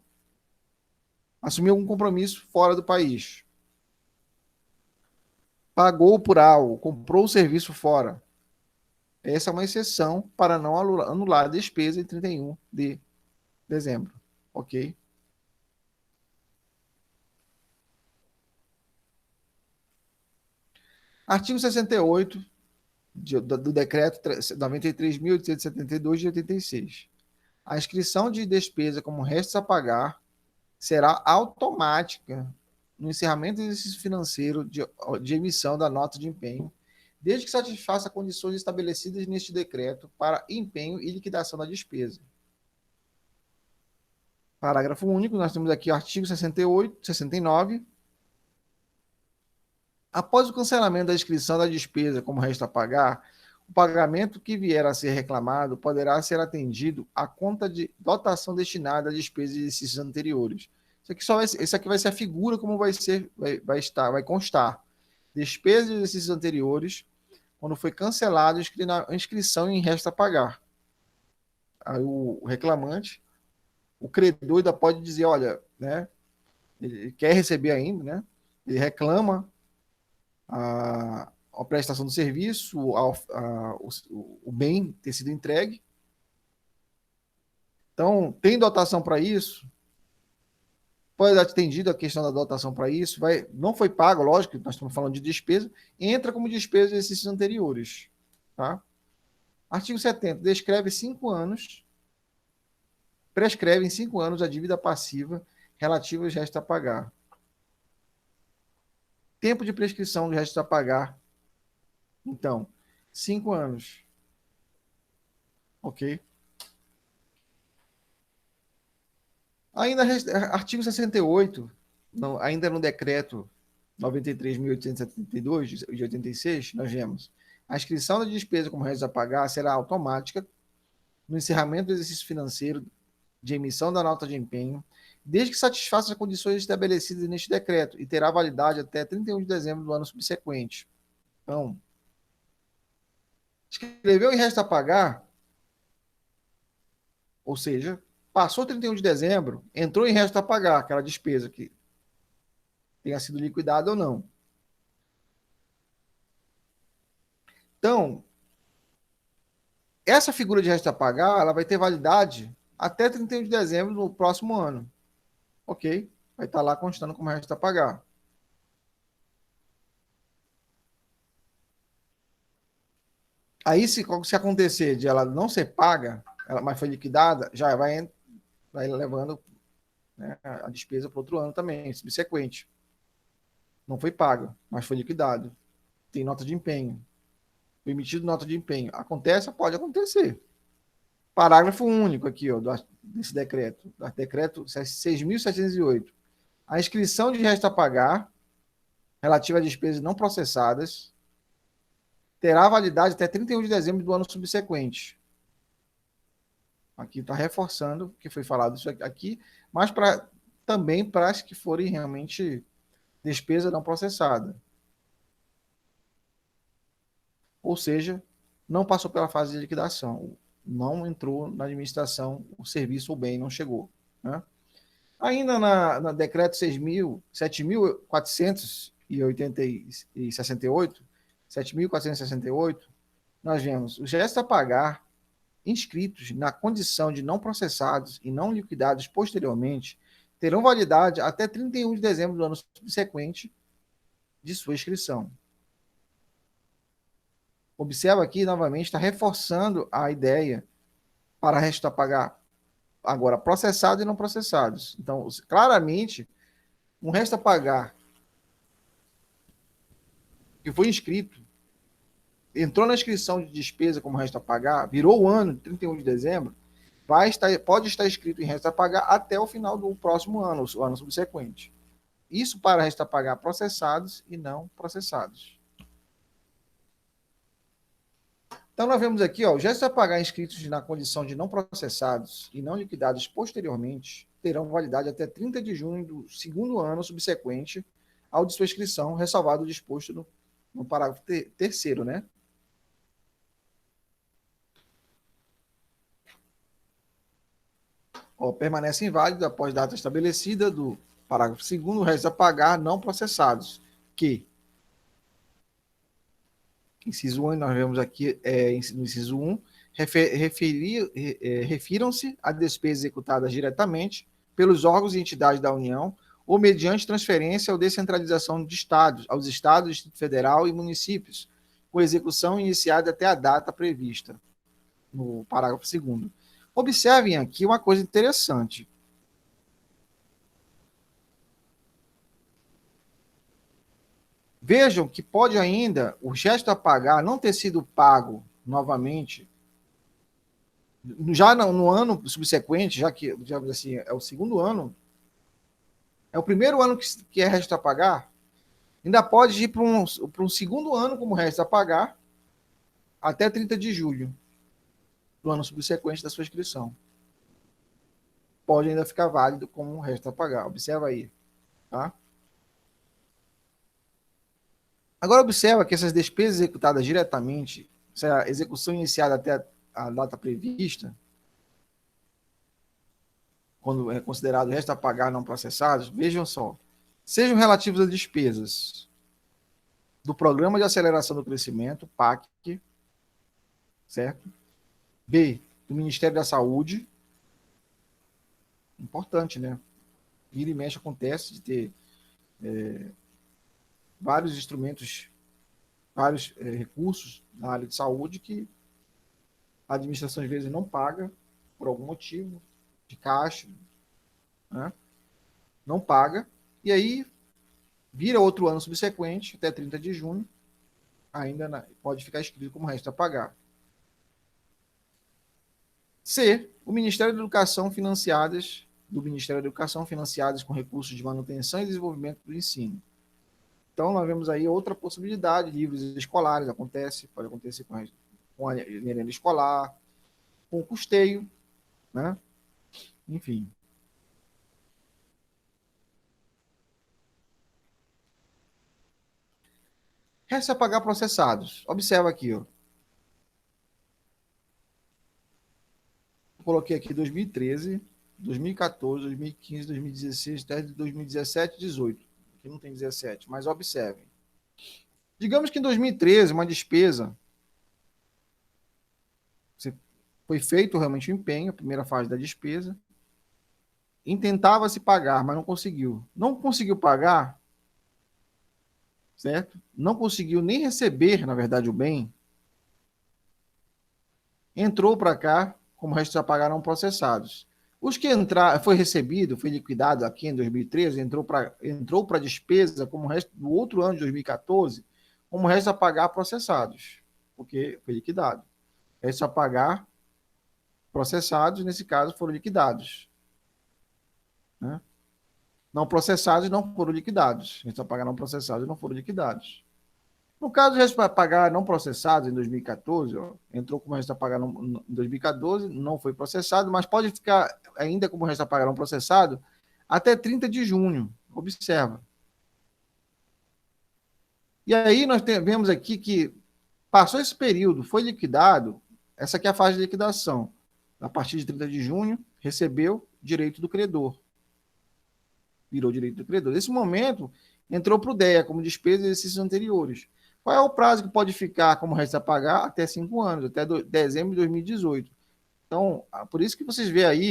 assumiu algum compromisso fora do país. Pagou por algo, comprou o serviço fora. Essa é uma exceção para não anular a despesa em 31 de dezembro. Ok? Artigo 68 do decreto 93.872 de 86. A inscrição de despesa como restos a pagar será automática no encerramento do exercício financeiro de emissão da nota de empenho, desde que satisfaça condições estabelecidas neste decreto para empenho e liquidação da despesa. Parágrafo único, nós temos aqui o artigo 69. Após o cancelamento da inscrição da despesa como resto a pagar, o pagamento que vier a ser reclamado poderá ser atendido à conta de dotação destinada a despesas de exercícios anteriores. Isso aqui vai ser a figura como vai constar. Despesas de exercícios anteriores, quando foi cancelado a inscrição em resto a pagar. Aí o reclamante, o credor ainda pode dizer, olha, né, ele quer receber ainda, né, ele reclama a prestação do serviço, o bem ter sido entregue. Então, tem dotação para isso, pode dar atendido a questão da dotação para isso, não foi pago, lógico, nós estamos falando de despesa, entra como despesa de exercícios anteriores. Tá? Artigo 70, prescreve em 5 anos a dívida passiva relativa aos restos a pagar. Tempo de prescrição de restos a pagar. Então, 5 anos. Ok? Ainda, artigo 68, ainda no decreto 93.872 de 86, nós vemos: a inscrição da despesa como restos a pagar será automática no encerramento do exercício financeiro de emissão da nota de empenho, desde que satisfaça as condições estabelecidas neste decreto, e terá validade até 31 de dezembro do ano subsequente. Então, escreveu em resto a pagar, ou seja, passou 31 de dezembro, entrou em resto a pagar, aquela despesa que tenha sido liquidada ou não. Então, essa figura de resto a pagar, ela vai ter validade até 31 de dezembro do próximo ano. Ok? Vai estar lá constando como resto a pagar. Aí, se acontecer de ela não ser paga, mas foi liquidada, já vai levando, né, a despesa para outro ano também, subsequente. Não foi paga, mas foi liquidado. Tem nota de empenho. Foi emitido nota de empenho. Acontece? Pode acontecer. Parágrafo único aqui, ó, desse decreto. Decreto 6.708. A inscrição de resto a pagar, relativa a despesas não processadas, terá validade até 31 de dezembro do ano subsequente. Aqui está reforçando o que foi falado isso aqui, mas também para as que forem realmente despesa não processada. Ou seja, não passou pela fase de liquidação, não entrou na administração, o serviço ou bem não chegou. Né? Ainda na decreto 7.468, nós vemos os gestos a pagar inscritos na condição de não processados e não liquidados posteriormente terão validade até 31 de dezembro do ano subsequente de sua inscrição. Observa aqui, novamente, está reforçando a ideia para resto a pagar agora processados e não processados. Então, claramente, um resto a pagar que foi inscrito, entrou na inscrição de despesa como resto a pagar, virou o ano de 31 de dezembro, pode estar escrito em resto a pagar até o final do próximo ano, o ano subsequente. Isso para resto a pagar processados e não processados. Então, nós vemos aqui, ó, os gestos a pagar inscritos na condição de não processados e não liquidados posteriormente terão validade até 30 de junho do segundo ano subsequente ao de sua inscrição, ressalvado o disposto no parágrafo terceiro, né? Ó, permanece inválido após data estabelecida do parágrafo 2º, restos a pagar não processados, que inciso 1, nós vemos aqui, no inciso 1, refiram-se a despesas executadas diretamente pelos órgãos e entidades da União ou mediante transferência ou descentralização de estados, aos estados, Distrito Federal e municípios, com execução iniciada até a data prevista, no parágrafo 2º. Observem aqui uma coisa interessante. Vejam que pode ainda o gesto a pagar não ter sido pago novamente, já no ano subsequente, já que, digamos assim, é o segundo ano, é o primeiro ano que é resto a pagar, ainda pode ir para um segundo ano como resto a pagar até 30 de julho do ano subsequente da sua inscrição. Pode ainda ficar válido como resto a pagar. Observa aí. Tá? Agora, observa que essas despesas executadas diretamente, se a execução iniciada até a data prevista, quando é considerado resto a pagar não processados, vejam só, sejam relativos às despesas do Programa de Aceleração do Crescimento, PAC, certo? B, do Ministério da Saúde, importante, né? Vira e mexe acontece de ter vários instrumentos, vários recursos na área de saúde que a administração às vezes não paga por algum motivo, de caixa, né? Não paga, e aí vira outro ano subsequente, até 30 de junho, ainda pode ficar escrito como resto a pagar. C, o Ministério da Educação do Ministério da Educação financiadas com recursos de manutenção e desenvolvimento do ensino. Então, nós vemos aí outra possibilidade, livros escolares, pode acontecer com a merenda escolar, com o custeio, né? Enfim. Resta pagar processados. Observa aqui, ó. Coloquei aqui 2013, 2014, 2015, 2016, até 2017, 18. Aqui não tem 17, mas observem. Digamos que em 2013, uma despesa, foi feito realmente o empenho, a primeira fase da despesa, intentava-se pagar, mas não conseguiu. Não conseguiu pagar, certo? Não conseguiu nem receber, na verdade, o bem. Entrou para cá como restos a pagar não processados. Os que foi recebido, foi liquidado aqui em 2013, entrou para despesa como resto do outro ano de 2014, como resto a pagar processados, porque foi liquidado. Resto a pagar processados, nesse caso, foram liquidados. Né? Não processados não foram liquidados. Resto a pagar não processados não foram liquidados. No caso de resto a pagar não processados em 2014, ó, entrou como resto a pagar em 2014, não foi processado, mas pode ficar ainda como resto a pagar não processado até 30 de junho. Observa. E aí nós vemos aqui que passou esse período, foi liquidado, essa aqui é a fase de liquidação. A partir de 30 de junho, recebeu direito do credor. Virou direito do credor. Nesse momento, entrou para o DEA como despesa de exercícios anteriores. Qual é o prazo que pode ficar como resto a pagar? Até 5 anos, até dezembro de 2018. Então, por isso que vocês veem aí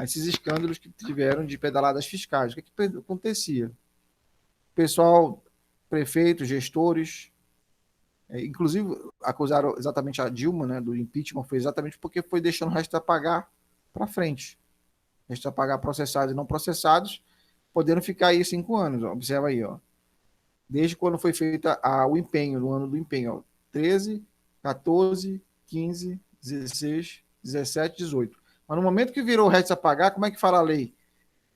esses escândalos que tiveram de pedaladas fiscais. O que acontecia? O pessoal, prefeitos, gestores, inclusive acusaram exatamente a Dilma, né, do impeachment, foi exatamente porque foi deixando o resto a pagar para frente. Resto a pagar processados e não processados, podendo ficar aí 5 anos. Ó. Observa aí, ó. Desde quando foi feito o empenho, no ano do empenho, ó, 13, 14, 15, 16, 17, 18. Mas no momento que virou resto a pagar, como é que fala a lei?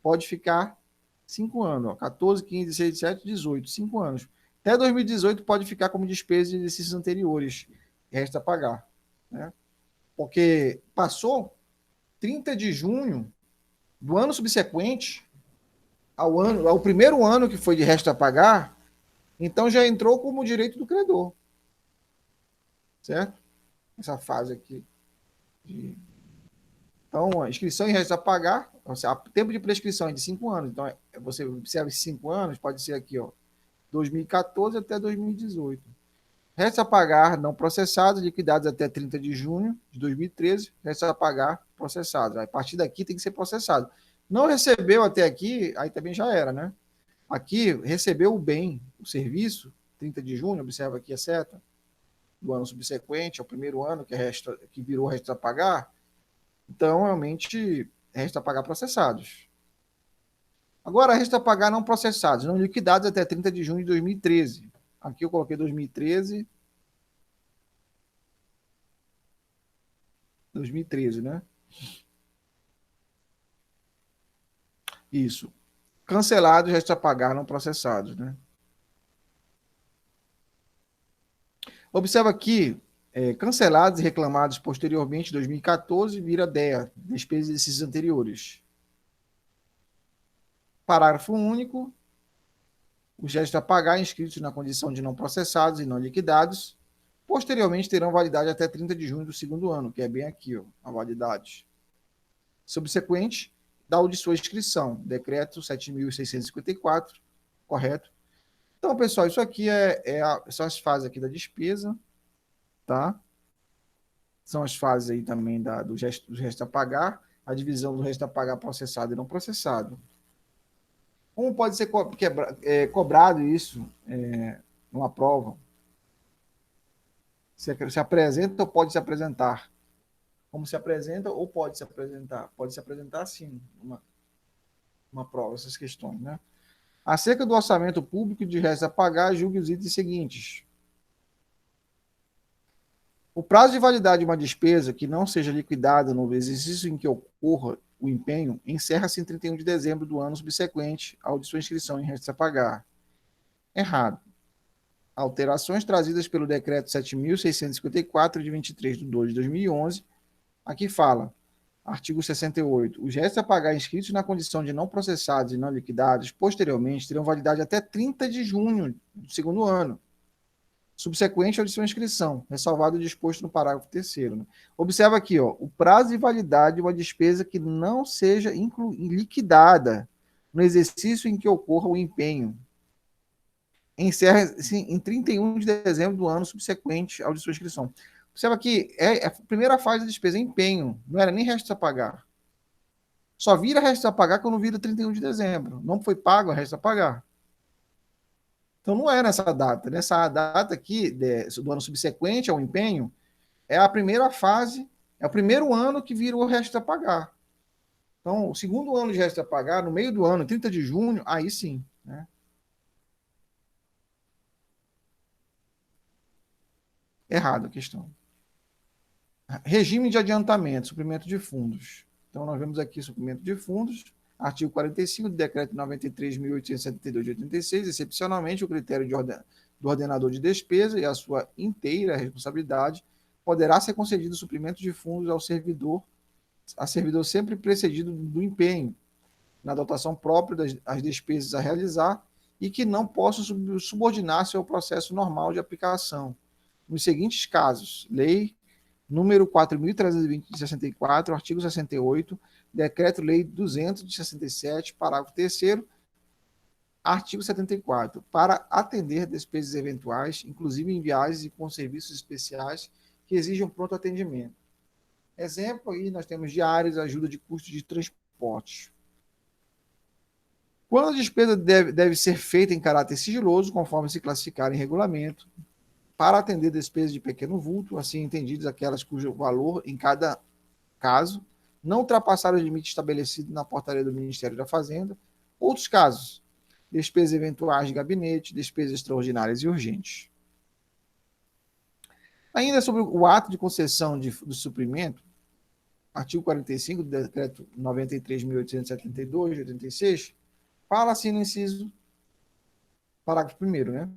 Pode ficar 5 anos, ó, 14, 15, 16, 17, 18, 5 anos. Até 2018 pode ficar como despesa de exercícios anteriores, resto a pagar. Né? Porque passou 30 de junho do ano subsequente ao primeiro ano que foi de resto a pagar, então já entrou como direito do credor. Certo? Essa fase aqui. Então, a inscrição em resto a pagar, o tempo de prescrição é de 5 anos. Então, você observa esses 5 anos, pode ser aqui, ó, 2014 até 2018. Resto a pagar não processados, liquidados até 30 de junho de 2013, resto a pagar processados. A partir daqui tem que ser processado. Não recebeu até aqui, aí também já era, né? Aqui, recebeu o bem, o serviço, 30 de junho, observa aqui a seta, do ano subsequente ao primeiro ano que virou resta a pagar, então realmente resta a pagar processados. Agora, resta a pagar não processados, não liquidados até 30 de junho de 2013. Aqui eu coloquei 2013. 2013, né? Isso. Cancelados, resta a pagar não processados, né? Observa aqui, cancelados e reclamados posteriormente, 2014, vira DEA, despesas desses anteriores. Parágrafo único, os restos a pagar inscritos na condição de não processados e não liquidados, posteriormente terão validade até 30 de junho do segundo ano, que é bem aqui, ó, a validade. Subsequente, da de sua inscrição, decreto 7.654, correto? Então, pessoal, isso aqui são as fases aqui da despesa, tá? São as fases aí também do resto a pagar, a divisão do resto a pagar processado e não processado. Como pode ser cobrado isso numa prova? Se apresenta ou pode se apresentar? Como se apresenta ou pode se apresentar? Pode se apresentar sim, uma prova, essas questões, né? Acerca do orçamento público de resto a pagar, julgue os itens seguintes. O prazo de validade de uma despesa que não seja liquidada no exercício em que ocorra o empenho encerra-se em 31 de dezembro do ano subsequente ao de sua inscrição em restos a pagar. Errado. Alterações trazidas pelo Decreto 7.654, de 23 de 2 de 2011, aqui fala, artigo 68, os restos a pagar inscritos na condição de não processados e não liquidados, posteriormente, terão validade até 30 de junho do segundo ano, subsequente à de sua inscrição, ressalvado o disposto no parágrafo 3º. Né? Observa aqui, ó, o prazo de validade de uma despesa que não seja liquidada no exercício em que ocorra o empenho. Encerra-se em 31 de dezembro do ano subsequente ao de sua inscrição. Observa que a primeira fase da despesa é empenho, não era nem resto a pagar. Só vira resto a pagar quando vira 31 de dezembro. Não foi pago, é resto a pagar. Então, não é nessa data. Nessa data aqui, do ano subsequente ao empenho, é a primeira fase, é o primeiro ano que vira o resto a pagar. Então, o segundo ano de resto a pagar, no meio do ano, 30 de junho, aí sim. Né? Errado a questão. Regime de adiantamento, suprimento de fundos. Então, nós vemos aqui suprimento de fundos, artigo 45 do decreto 93.872 de 86, excepcionalmente o critério do ordenador de despesa e a sua inteira responsabilidade poderá ser concedido suprimento de fundos ao servidor sempre precedido do empenho na dotação própria das despesas a realizar e que não possa subordinar-se ao processo normal de aplicação. Nos seguintes casos, lei número 4.320 de 64, artigo 68, Decreto-Lei 200 de 67, parágrafo 3º, artigo 74, para atender despesas eventuais, inclusive em viagens e com serviços especiais que exijam pronto atendimento. Exemplo, aí nós temos diárias, ajuda de custo de transporte. Quando a despesa deve ser feita em caráter sigiloso, conforme se classificar em regulamento, para atender despesas de pequeno vulto, assim entendidas aquelas cujo valor, em cada caso, não ultrapassar o limite estabelecido na portaria do Ministério da Fazenda. Outros casos, despesas eventuais de gabinete, despesas extraordinárias e urgentes. Ainda sobre o ato de concessão do suprimento, artigo 45 do Decreto 93.872, de 86, fala assim no inciso, parágrafo 1º, né?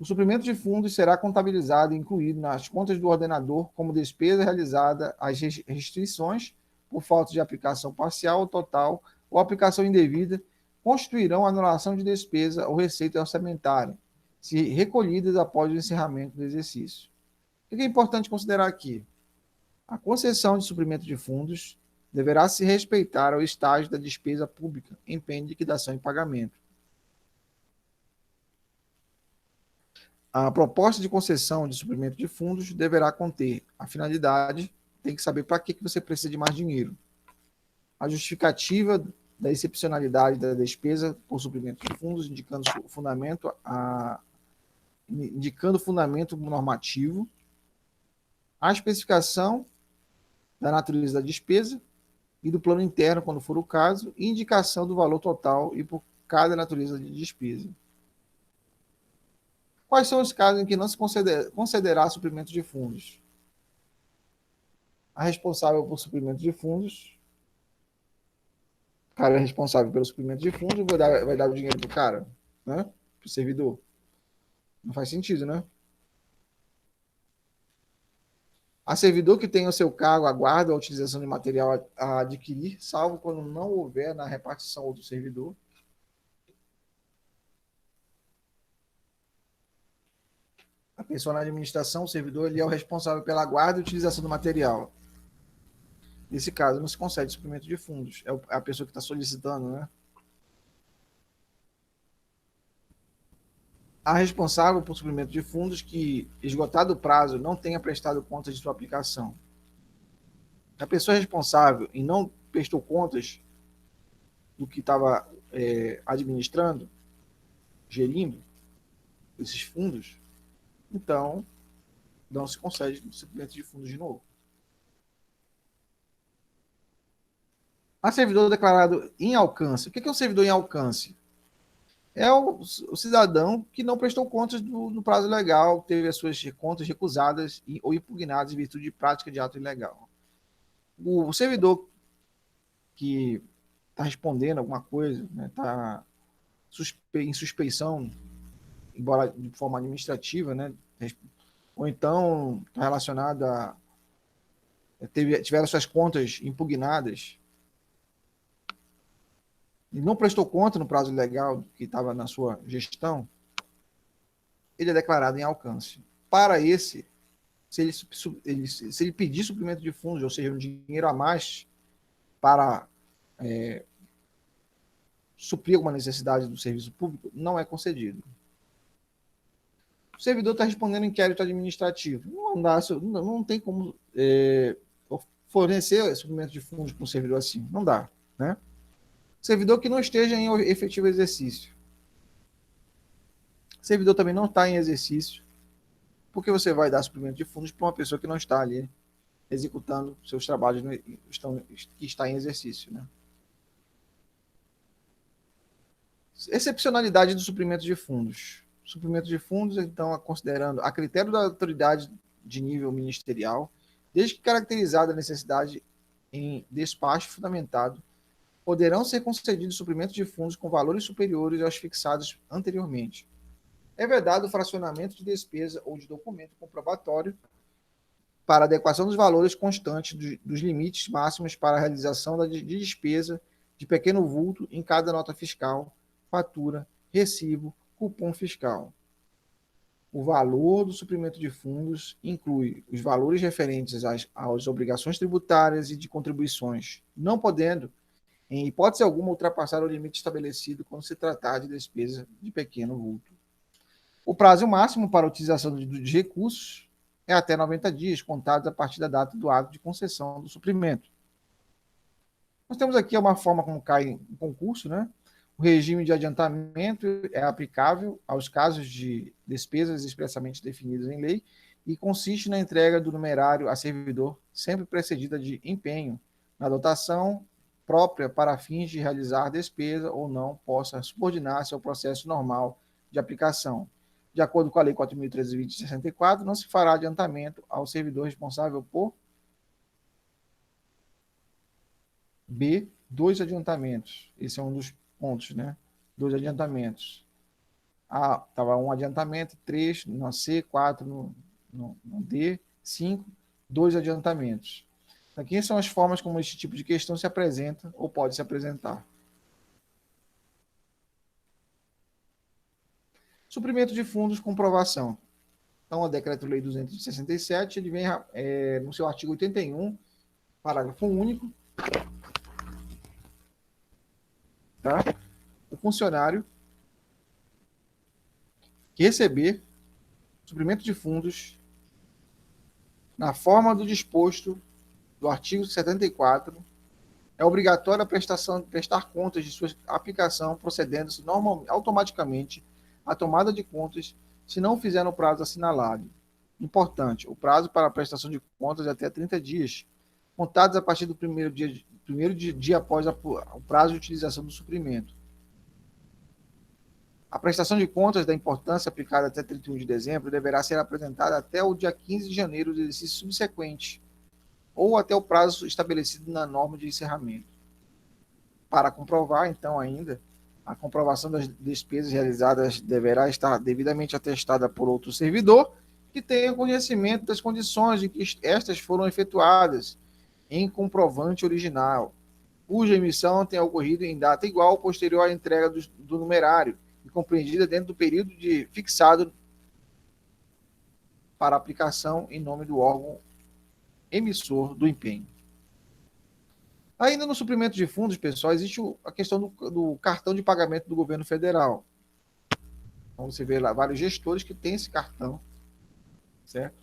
O suprimento de fundos será contabilizado e incluído nas contas do ordenador como despesa realizada às restrições por falta de aplicação parcial ou total ou aplicação indevida constituirão anulação de despesa ou receita orçamentária, se recolhidas após o encerramento do exercício. O que é importante considerar aqui? A concessão de suprimento de fundos deverá se respeitar ao estágio da despesa pública, empenho, liquidação e pagamento. A proposta de concessão de suprimento de fundos deverá conter a finalidade, tem que saber para que você precisa de mais dinheiro. A justificativa da excepcionalidade da despesa por suprimento de fundos, indicando o fundamento indicando fundamento normativo, a especificação da natureza da despesa e do plano interno, quando for o caso, e indicação do valor total e por cada natureza de despesa. Quais são os casos em que não se concederá suprimento de fundos? A responsável por suprimento de fundos, o cara é responsável pelo suprimento de fundos, vai dar o dinheiro para o cara, né? Para o servidor. Não faz sentido, né? A servidor que tem o seu cargo aguarda a utilização de material a adquirir, salvo quando não houver na repartição do servidor. A pessoa na administração, o servidor, ele é o responsável pela guarda e utilização do material. Nesse caso, não se concede suprimento de fundos. É a pessoa que está solicitando, né? A responsável por suprimento de fundos que, esgotado o prazo, não tenha prestado contas de sua aplicação. A pessoa responsável e não prestou contas do que estava administrando, gerindo esses fundos, então não se concede suprimento de fundos de novo. A servidor declarado em alcance. O que é um servidor em alcance? É o cidadão que não prestou contas no prazo legal, teve as suas contas recusadas ou impugnadas em virtude de prática de ato ilegal. O servidor que está respondendo alguma coisa, está em suspeição, embora de forma administrativa, né, ou então está relacionado a tiveram suas contas impugnadas e não prestou conta no prazo legal que estava na sua gestão, ele é declarado em alcance. Para esse, se ele pedir suprimento de fundos, ou seja, um dinheiro a mais para suprir alguma necessidade do serviço público, não é concedido. O servidor está respondendo inquérito administrativo. Não tem como fornecer suprimento de fundos para um servidor assim. Não dá, né? Servidor que não esteja em efetivo exercício. Servidor também não está em exercício. Por que você vai dar suprimento de fundos para uma pessoa que não está ali executando seus trabalhos que está em exercício, né? Excepcionalidade do suprimento de fundos. Suprimento de fundos, então, considerando a critério da autoridade de nível ministerial, desde que caracterizada a necessidade em despacho fundamentado, poderão ser concedidos suprimentos de fundos com valores superiores aos fixados anteriormente. É vedado o fracionamento de despesa ou de documento comprobatório para adequação dos valores constantes dos limites máximos para a realização de despesa de pequeno vulto em cada nota fiscal, fatura, recibo, cupom fiscal. O valor do suprimento de fundos inclui os valores referentes às obrigações tributárias e de contribuições, não podendo, em hipótese alguma, ultrapassar o limite estabelecido quando se tratar de despesa de pequeno vulto. O prazo máximo para a utilização dos recursos é até 90 dias, contados a partir da data do ato de concessão do suprimento. Nós temos aqui uma forma como cai em concurso, né? O regime de adiantamento é aplicável aos casos de despesas expressamente definidas em lei e consiste na entrega do numerário a servidor, sempre precedida de empenho na dotação própria para fins de realizar despesa ou não possa subordinar-se ao processo normal de aplicação. De acordo com a Lei 4.320 de 64, não se fará adiantamento ao servidor responsável por B, 2 adiantamentos. Esse é um dos pontos, né? 2 adiantamentos. A, estava um adiantamento, 3 no C, 4 no D, 5, 2 adiantamentos. Aqui são as formas como esse tipo de questão se apresenta ou pode se apresentar. Suprimento de fundos, comprovação. Então, o Decreto-Lei 267, ele vem no seu artigo 81, parágrafo único, tá? O funcionário que receber suprimento de fundos na forma do disposto do artigo 74, é obrigatório prestar contas de sua aplicação, procedendo-se automaticamente à tomada de contas se não fizer no prazo assinalado. Importante, o prazo para a prestação de contas é até 30 dias, contados a partir do primeiro dia após o prazo de utilização do suprimento. A prestação de contas da importância aplicada até 31 de dezembro deverá ser apresentada até o dia 15 de janeiro do exercício subsequente, ou até o prazo estabelecido na norma de encerramento. Para comprovar, então, ainda, a comprovação das despesas realizadas deverá estar devidamente atestada por outro servidor que tenha conhecimento das condições em que estas foram efetuadas em comprovante original, cuja emissão tenha ocorrido em data igual ou posterior à entrega do numerário e compreendida dentro do período fixado para aplicação em nome do órgão emissor do empenho. Ainda no suprimento de fundos, pessoal, existe a questão do cartão de pagamento do governo federal. Então, você vê lá vários gestores que têm esse cartão, certo?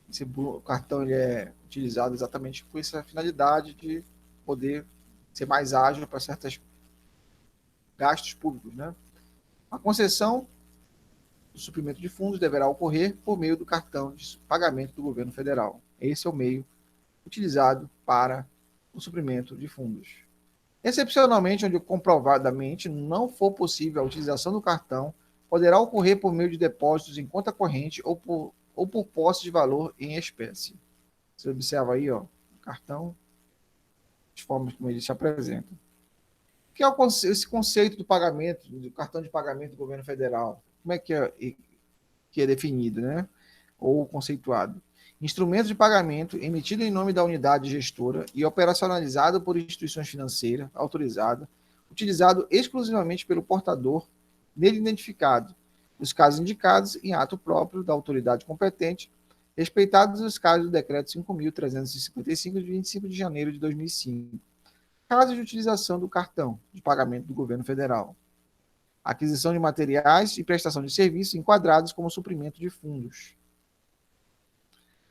Esse cartão ele é utilizado exatamente com essa finalidade de poder ser mais ágil para certos gastos públicos, né? A concessão do suprimento de fundos deverá ocorrer por meio do cartão de pagamento do governo federal. Esse é o meio utilizado para o suprimento de fundos. Excepcionalmente, onde comprovadamente não for possível a utilização do cartão, poderá ocorrer por meio de depósitos em conta corrente ou por posse de valor em espécie. Você observa aí, ó, o cartão, as formas como ele se apresenta. O que é esse conceito do pagamento, do cartão de pagamento do governo federal? Como é que é definido, né? Ou conceituado? Instrumento de pagamento emitido em nome da unidade gestora e operacionalizado por instituições financeiras autorizadas, utilizado exclusivamente pelo portador nele identificado, nos casos indicados em ato próprio da autoridade competente, respeitados os casos do Decreto 5.355, de 25 de janeiro de 2005. Casos de utilização do cartão de pagamento do governo federal. Aquisição de materiais e prestação de serviços enquadrados como suprimento de fundos.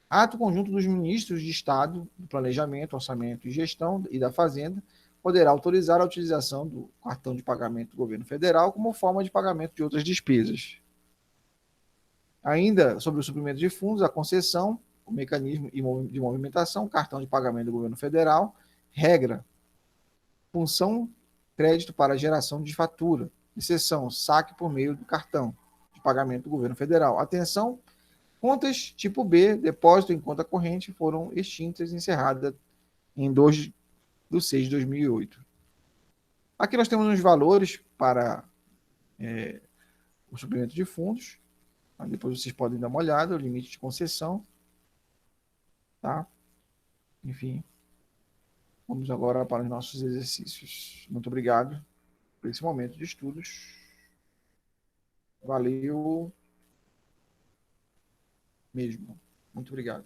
Ato conjunto dos ministros de Estado, do Planejamento, Orçamento e Gestão e da Fazenda poderá autorizar a utilização do cartão de pagamento do governo federal como forma de pagamento de outras despesas. Ainda sobre o suprimento de fundos, a concessão, o mecanismo de movimentação, cartão de pagamento do governo federal, regra, função, crédito para geração de fatura, exceção, saque por meio do cartão de pagamento do governo federal. Atenção, contas tipo B, depósito em conta corrente, foram extintas e encerradas em 2/6 de 2008. Aqui nós temos os valores para o suprimento de fundos. Depois vocês podem dar uma olhada, o limite de concessão. Tá? Enfim, vamos agora para os nossos exercícios. Muito obrigado por esse momento de estudos. Valeu mesmo. Muito obrigado.